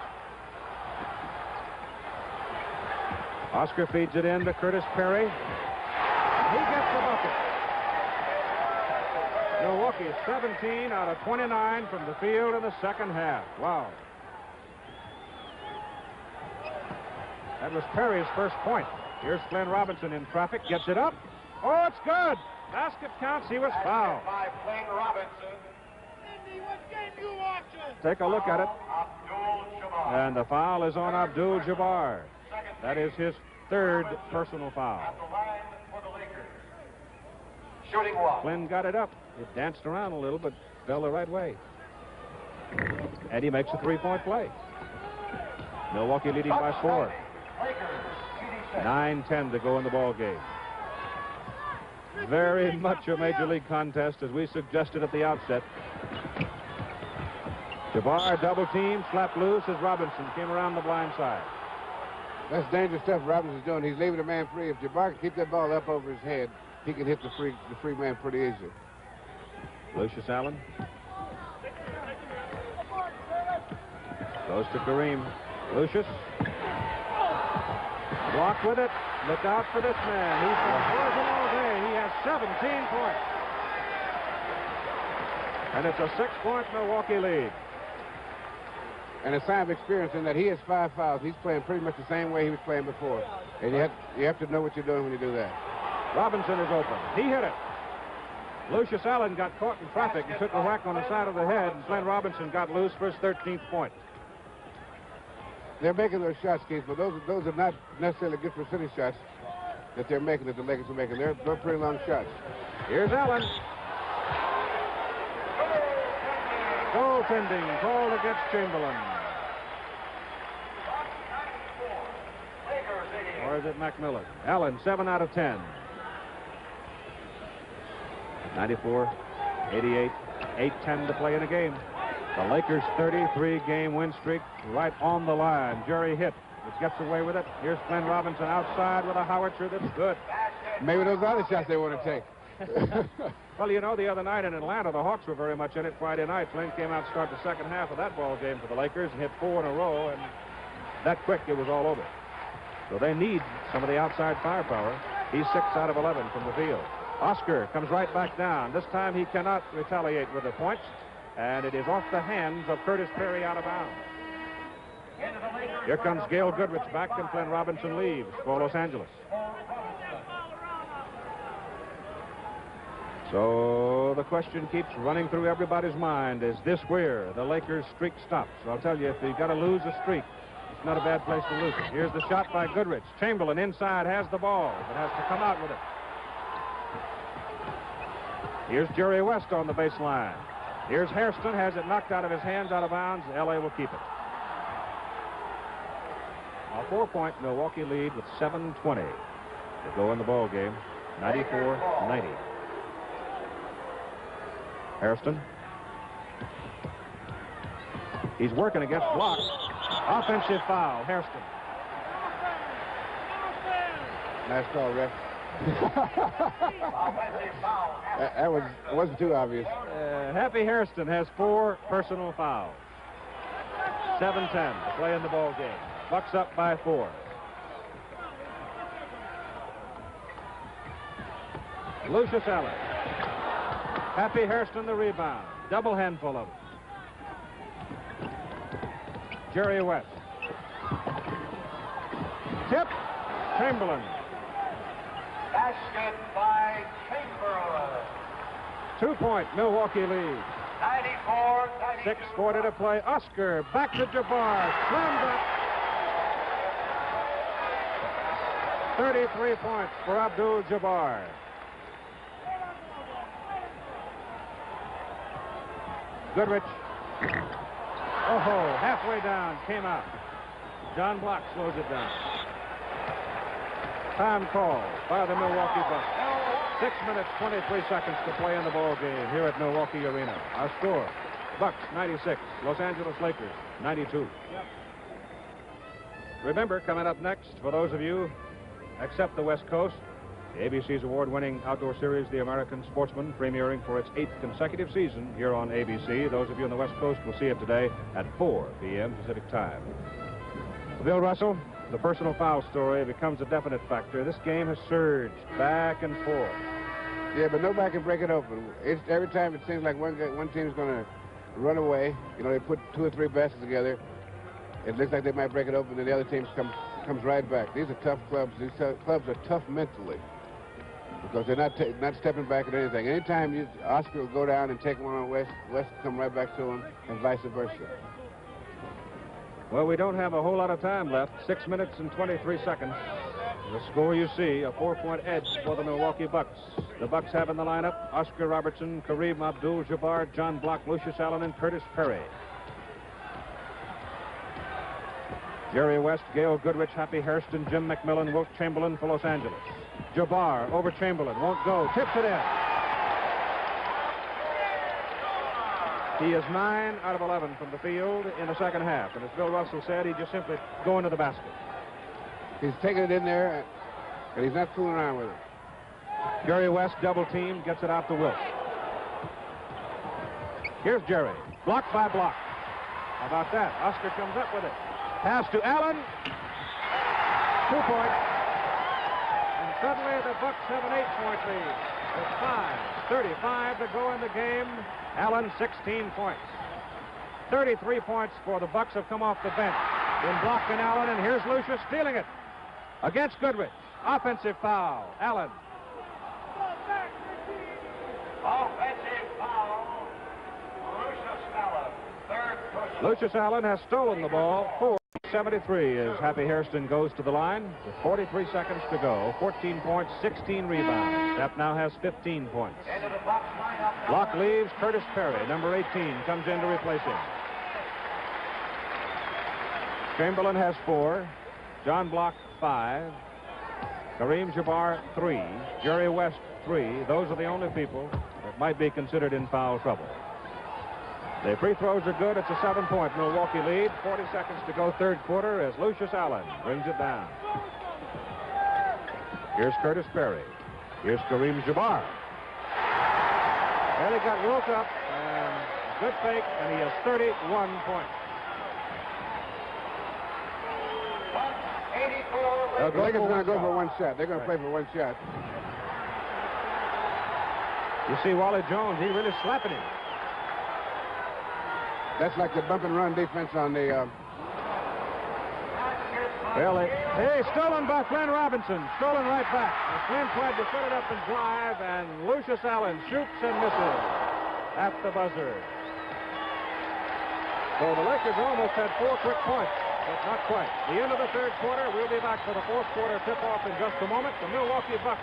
Oscar feeds it in to Curtis Perry. He gets the bucket. Milwaukee 17 out of 29 from the field in the second half. Wow. That was Perry's first point. Here's Glenn Robinson in traffic. Gets it up. Oh, it's good. Basket counts. He was fouled. By Glenn Robinson. Take a look at it. Abdul-Jabbar. And the foul is on Abdul-Jabbar. That is his third personal foul. At the line for the Lakers. Shooting one. Glenn got it up. It danced around a little, but fell the right way. And he makes a 3-point play. Milwaukee leading by 4. Lakers 86. 9:10 to go in the ball game. Very much a major league contest, as we suggested at the outset. Jabbar double team, slapped loose as Robinson came around the blind side. That's dangerous stuff Robinson's doing. He's leaving the man free. If Jabbar can keep that ball up over his head, he can hit the free man pretty easily. Lucius Allen goes to Kareem. Lucius. Blocked with it. Look out for this man. He's been frozen all day. He has 17 points. And it's a 6-point Milwaukee lead. And a sign of experience in that he has 5 fouls. He's playing pretty much the same way he was playing before. And you have to know what you're doing when you do that. Robinson is open. He hit it. Lucius Allen got caught in traffic and took a whack on the side of the head, and Glenn Robinson got loose for his 13th point. They're making those shots, Keith, but those are not necessarily good percentage shots that they're making, that the Lakers are making. They're pretty long shots. Here's Allen. Goaltending called against Chamberlain. Or is it McMillan? Allen, 7 out of 10. 94, 88, 8-10 to play in a game. The Lakers' 33-game win streak right on the line. Jerry hit. It gets away with it. Here's Glenn Robinson outside with a howitzer that's good. Maybe those are the shots they want to take. Well, you know, the other night in Atlanta, the Hawks were very much in it Friday night. Flynn came out to start the second half of that ball game for the Lakers and hit 4 in a row, and that quick it was all over. So they need some of the outside firepower. He's 6 out of 11 from the field. Oscar comes right back down. This time he cannot retaliate with the points, and it is off the hands of Curtis Perry out of bounds. Here comes Gail Goodrich back, and Glenn Robinson leaves for Los Angeles. So the question keeps running through everybody's mind. Is this where the Lakers' streak stops? So I'll tell you, if you've got to lose a streak, it's not a bad place to lose it. Here's the shot by Goodrich. Chamberlain inside has the ball, but has to come out with it. Here's Jerry West on the baseline. Here's Hairston, has it knocked out of his hands, out of bounds. L.A. will keep it. A 4-point Milwaukee lead with 7:20 to go in the ball game. 94-90. Hairston. He's working against Block. Offensive foul, Hairston. Nice call, ref. Offensive foul. That wasn't too obvious. Happy Hairston has 4 personal fouls. 7-10 to play in the ball game. Bucks up by 4. Lucius Allen. Happy Hairston the rebound. Double handful of them. Jerry West. Tip. Chamberlain. Basket by Chamberlain. 2-point Milwaukee lead. 94-92. 6:40 to play. Oscar back to Jabbar. Slammed up. 33 points for Abdul Jabbar. Goodrich. Oh, halfway down, came out. John Block slows it down. Time call by the Milwaukee Bucks. 6 minutes, 23 seconds to play in the ball game here at Milwaukee Arena. Our score, Bucks 96, Los Angeles Lakers 92. Remember, coming up next, for those of you except the West Coast, the ABC's award-winning outdoor series, The American Sportsman, premiering for its 8th consecutive season here on ABC. Those of you on the West Coast will see it today at 4 p.m. Pacific time. Bill Russell, the personal foul story becomes a definite factor. This game has surged back and forth. Yeah, but nobody can break it open. Every time it seems like one team's going to run away. You know, they put 2 or 3 baskets together. It looks like they might break it open, and the other team comes right back. These are tough clubs. These clubs are tough mentally because they're not stepping back at anything. Anytime Oscar will go down and take one on West will come right back to him, and vice versa. Well, we don't have a whole lot of time left. 6 minutes and 23 seconds. The score you see, a 4-point edge for the Milwaukee Bucks. The Bucks have in the lineup Oscar Robertson, Kareem Abdul-Jabbar, John Block, Lucius Allen, and Curtis Perry. Jerry West, Gail Goodrich, Happy Hairston, Jim McMillan, Wilt Chamberlain for Los Angeles. Jabbar over Chamberlain, won't go, tips it in. He is 9 out of 11 from the field in the second half. And as Bill Russell said, he just simply go into the basket. He's taking it in there, and he's not fooling around with it. Jerry West, double team, gets it out to Wilt. Here's Jerry, block by block. How about that? Oscar comes up with it. Pass to Allen. 2 points. And suddenly the Bucks have an 8-point lead. With 5:35 to go in the game. Allen, 16 points. 33 points for the Bucks have come off the bench. In Block and Allen, and here's Lucius stealing it. Against Goodrich. Offensive foul. Allen. Offensive foul. Lucius Allen. Third push. Lucius Allen has stolen the ball. 4:73 as Happy Hairston goes to the line with 43 seconds to go. 14 points, 16 rebounds. Step now has 15 points. Into the box lineup. Block leaves. Curtis Perry, number 18, comes in to replace him. Chamberlain has 4. John Block 5. Kareem Jabbar 3. Jerry West 3. Those are the only people that might be considered in foul trouble. The free throws are good. It's a 7-point Milwaukee lead. 40 seconds to go, third quarter, as Lucius Allen brings it down. Here's Curtis Perry. Here's Kareem Jabbar. And he got woke up, and good fake, and he has 31 points. 84. The Lakers are going to go for one shot. They're going to play for one shot. You see Wally Jones, he really slapping him. That's like the bump and run defense on the... Well, hey, stolen by Flynn Robinson. Stolen right back. And Flynn tried to set it up and drive, and Lucius Allen shoots and misses at the buzzer. So the Lakers almost had 4 quick points, but not quite. The end of the third quarter. We'll be back for the fourth quarter tip-off in just a moment. The Milwaukee Bucks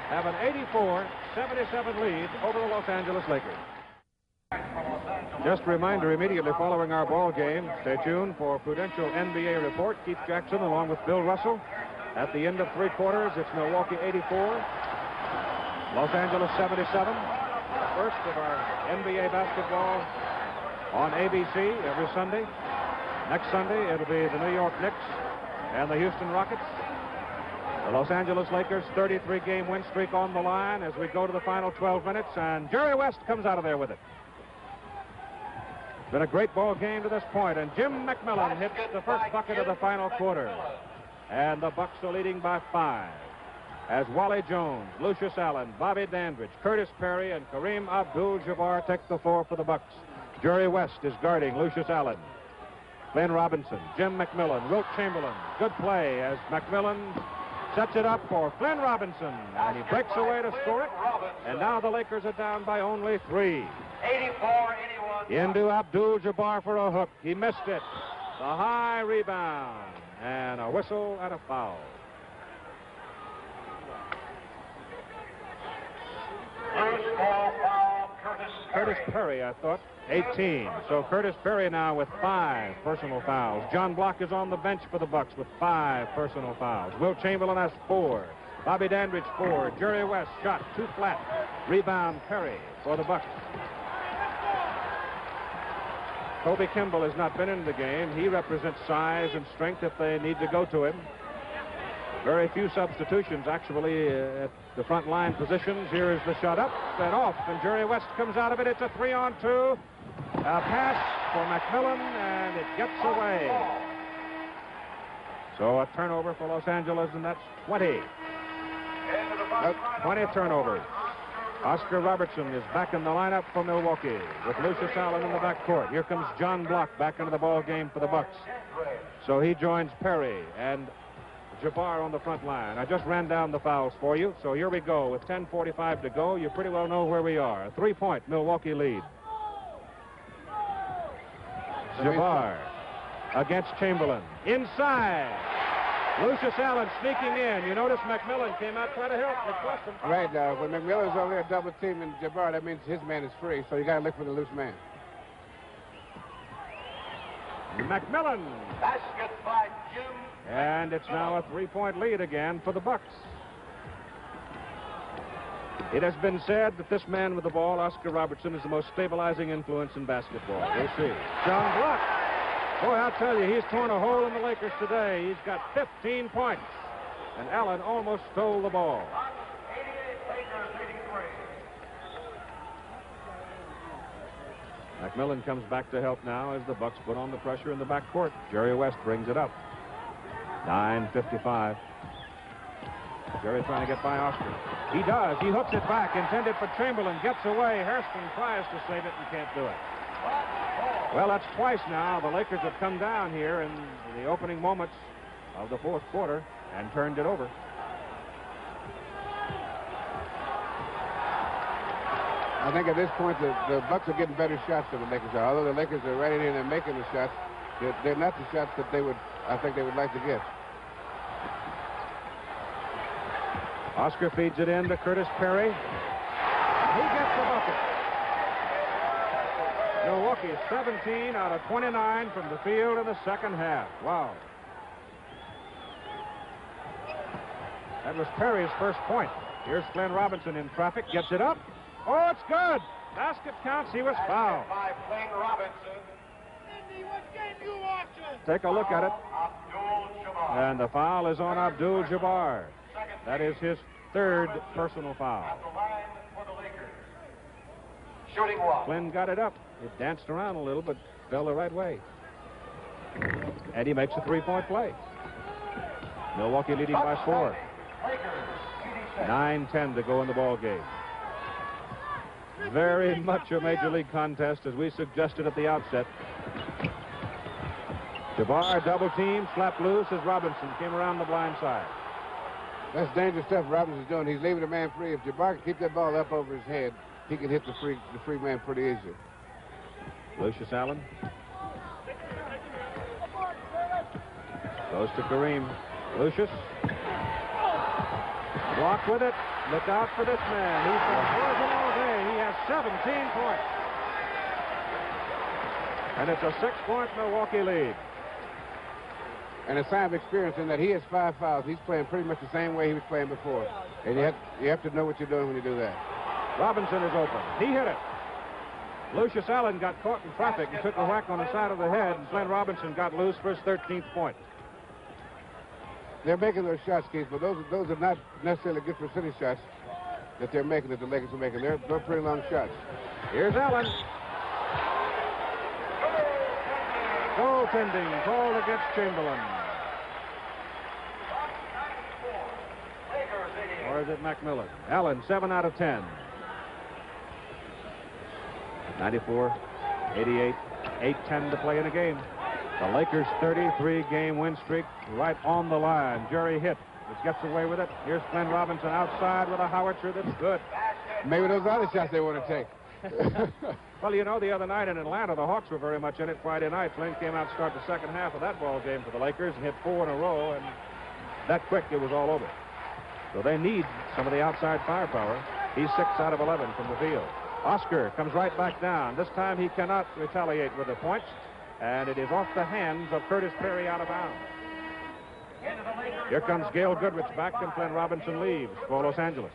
have an 84-77 lead over the Los Angeles Lakers. Just a reminder, immediately following our ball game, stay tuned for Prudential NBA Report. Keith Jackson along with Bill Russell. At the end of 3 quarters, it's Milwaukee 84, Los Angeles 77. First of our NBA basketball on ABC every Sunday. Next Sunday, it'll be the New York Knicks and the Houston Rockets. The Los Angeles Lakers 33-game win streak on the line as we go to the final 12 minutes, and Jerry West comes out of there with it. It's been a great ball game to this point, and Jim McMillan hits the first bucket of the final quarter. And the Bucks are leading by 5. As Wally Jones, Lucius Allen, Bobby Dandridge, Curtis Perry, and Kareem Abdul-Jabbar take the floor for the Bucks. Jerry West is guarding Lucius Allen. Glenn Robinson, Jim McMillan, Wilt Chamberlain. Good play as McMillan sets it up for Flynn Robinson, and he breaks away to score it. And now the Lakers are down by only 3. 84-81. Into Abdul-Jabbar for a hook. He missed it. The high rebound. And a whistle and a foul. First ball foul, Curtis Perry, I thought. 18. So Curtis Perry now with 5 personal fouls. John Block is on the bench for the Bucks with 5 personal fouls. Wilt Chamberlain has 4. Bobby Dandridge 4. Jerry West shot 2 flat. Rebound Perry for the Bucks. Kobe Kimball has not been in the game. He represents size and strength if they need to go to him. Very few substitutions, actually, at the front line positions. Here is the shot up and off, and Jerry West comes out of it. It's a 3-on-2. A pass for McMillan, and it gets away. So a turnover for Los Angeles, and that's 20. 20 turnovers. Oscar Robertson is back in the lineup for Milwaukee with Lucius Allen in the backcourt. Here comes John Block back into the ball game for the Bucks. So he joins Perry and Jabbar on the front line. I just ran down the fouls for you. So here we go with 10:45 to go. You pretty well know where we are. A 3-point Milwaukee lead. Jabbar against Chamberlain. Inside. Lucius Allen sneaking in. You notice McMillan came out trying to help McCluskey. Right, when McMillan's over there double teaming Jabbar, that means his man is free, so you got to look for the loose man. McMillan. Basket by Jim. And it's now a 3-point lead again for the Bucks. It has been said that this man with the ball, Oscar Robertson, is the most stabilizing influence in basketball. We'll see. John Block. Boy, I'll tell you, he's torn a hole in the Lakers today. He's got 15 points. And Allen almost stole the ball. 88, Lakers 83. McMillan comes back to help now as the Bucks put on the pressure in the backcourt. Jerry West brings it up. 9:55. Jerry trying to get by Oscar. He does. He hooks it back. Intended for Chamberlain. Gets away. Hairston tries to save it and can't do it. Well, that's twice now. The Lakers have come down here in the opening moments of the fourth quarter and turned it over. I think at this point the Bucks are getting better shots than the Lakers are. Although the Lakers are running in and making the shots, they're not the shots that I think they would like to get. Oscar feeds it in to Curtis Perry. He gets the bucket. Milwaukee is 17 out of 29 from the field in the second half. Wow. That was Perry's first point. Here's Glenn Robinson in traffic. Gets it up. Oh, it's good. Basket counts. He was fouled. By Flynn Robinson. Take a look at it. Abdul-Jabbar. And the foul is on Abdul-Jabbar. That is his third personal foul. At the line for the Lakers. Shooting one. Flynn got it up. It danced around a little, but fell the right way. And he makes a 3-point play. Milwaukee leading by 4. 9:10 to go in the ball game. Very much a major league contest, as we suggested at the outset. Jabbar double team, slapped loose as Robinson came around the blind side. That's dangerous stuff Robinson's doing. He's leaving the man free. If Jabbar can keep that ball up over his head, he can hit the free man pretty easily. Lucius Allen goes to Kareem. Lucius. Block with it. Look out for this man. He's been poison all day. He has 17 points. And it's a 6-point Milwaukee lead. And a sign of experience in that he has 5 fouls. He's playing pretty much the same way he was playing before. And you have to know what you're doing when you do that. Robinson is open. He hit it. Lucius Allen got caught in traffic and took a whack on the side of the head, and Glenn Robinson got loose for his 13th point. They're making those shots, Keith, but those are not necessarily good percentage shots that they're making, that the Lakers are making. They're pretty long shots. Here's Allen. Goaltending called against Chamberlain. Or is it McMillan? Allen, 7 out of 10. 94, 88, 8-10 to play in a game. The Lakers' 33-game win streak right on the line. Jerry hit. It gets away with it. Here's Glenn Robinson outside with a howitzer that's good. Maybe those are the shots they want to take. Well, you know, the other night in Atlanta, the Hawks were very much in it Friday night. Flynn came out to start the second half of that ball game for the Lakers and hit 4 in a row, and that quick it was all over. So they need some of the outside firepower. He's 6 out of 11 from the field. Oscar comes right back down. This time he cannot retaliate with the points, and it is off the hands of Curtis Perry out of bounds. Here comes Gail Goodrich back, and Glenn Robinson leaves for Los Angeles.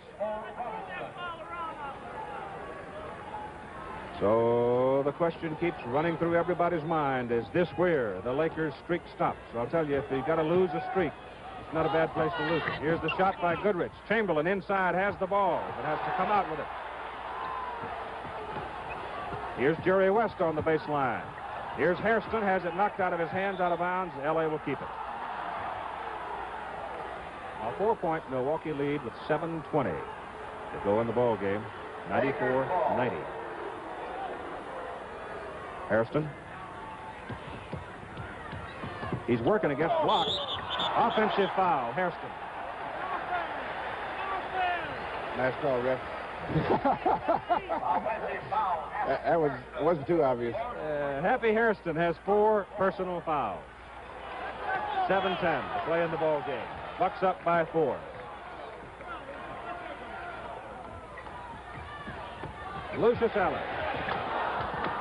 So the question keeps running through everybody's mind, is this where the Lakers' streak stops? I'll tell you, if you've got to lose a streak, it's not a bad place to lose it. Here's the shot by Goodrich. Chamberlain inside has the ball, but has to come out with it. Here's Jerry West on the baseline. Here's Hairston, has it knocked out of his hands, out of bounds. L.A. will keep it. A 4-point Milwaukee lead with 7:20 to go in the ball game. 94-90. Hairston. He's working against blocks. Offensive foul, Hairston. Nice call, Ref. That wasn't too obvious. Happy Hairston has 4 personal fouls. 7:10 to play in the ball game. Bucks up by 4. Lucius Allen.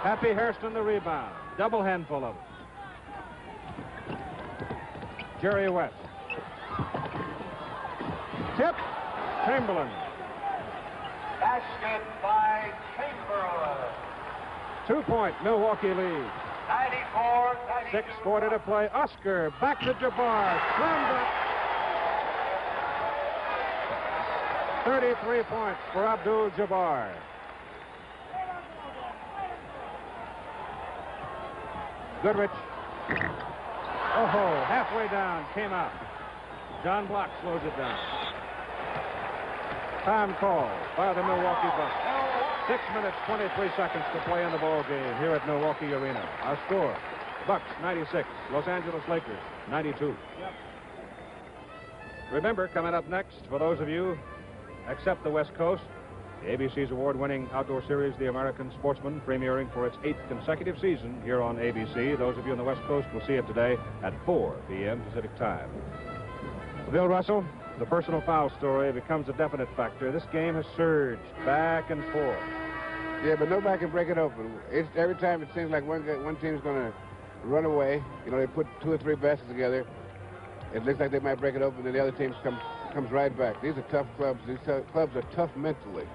Happy Hairston the rebound. Double handful of it. Jerry West. Tip. Chamberlain. Basket by Chamberlain. 2-point Milwaukee lead. 94-92. 6:40 to play. Oscar back to Jabbar. Slammed up. 33 points for Abdul Jabbar. Goodrich. Oh, halfway down, came out. John Block slows it down. Time call by the Milwaukee Bucks. 6 minutes, 23 seconds to play in the ball game here at Milwaukee Arena. Our score, Bucks 96, Los Angeles Lakers 92. Remember, coming up next, for those of you except the West Coast, the ABC's award-winning outdoor series, The American Sportsman, premiering for its 8th consecutive season here on ABC. Those of you on the West Coast will see it today at 4 p.m. Pacific time. Bill Russell, the personal foul story becomes a definite factor. This game has surged back and forth. Yeah, but nobody can break it open. Every time it seems like one team's going to run away. You know, they put 2 or 3 baskets together. It looks like they might break it open, and the other team comes right back. These are tough clubs. These clubs are tough mentally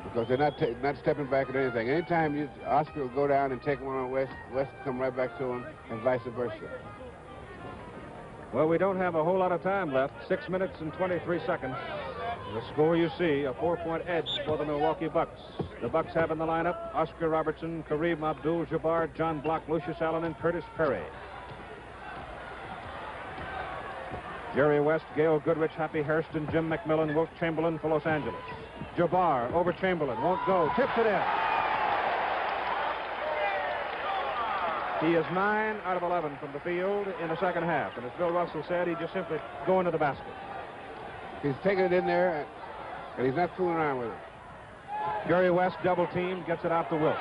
because they're not stepping back at anything. Anytime Oscar will go down and take one on West will come right back to him, and vice versa. Well, we don't have a whole lot of time left. 6 minutes and 23 seconds. The score you see, a 4-point edge for the Milwaukee Bucks. The Bucks have in the lineup Oscar Robertson, Kareem Abdul-Jabbar, John Block, Lucius Allen, and Curtis Perry. Jerry West, Gail Goodrich, Happy Hairston, Jim McMillan, Wilt Chamberlain for Los Angeles. Jabbar over Chamberlain, won't go, tips it in. He is 9 out of 11 from the field in the second half. And as Bill Russell said, he just simply going to the basket. He's taking it in there, and he's not fooling around with it. Jerry West, double team, gets it out to Wilt.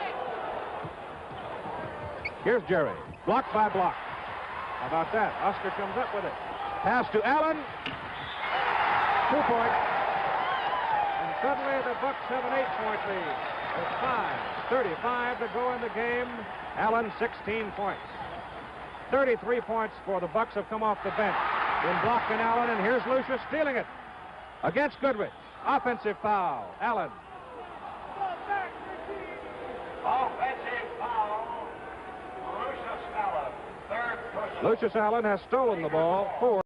Here's Jerry, block by block. How about that? Oscar comes up with it. Pass to Allen. 2 points. And suddenly the Bucks have an 8-point lead. With 5:35 to go in the game. Allen, 16 points. 33 points for the Bucks have come off the bench. In blocking Allen, and here's Lucius stealing it. Against Goodrich. Offensive foul. Allen. Lucius Allen has stolen the ball 4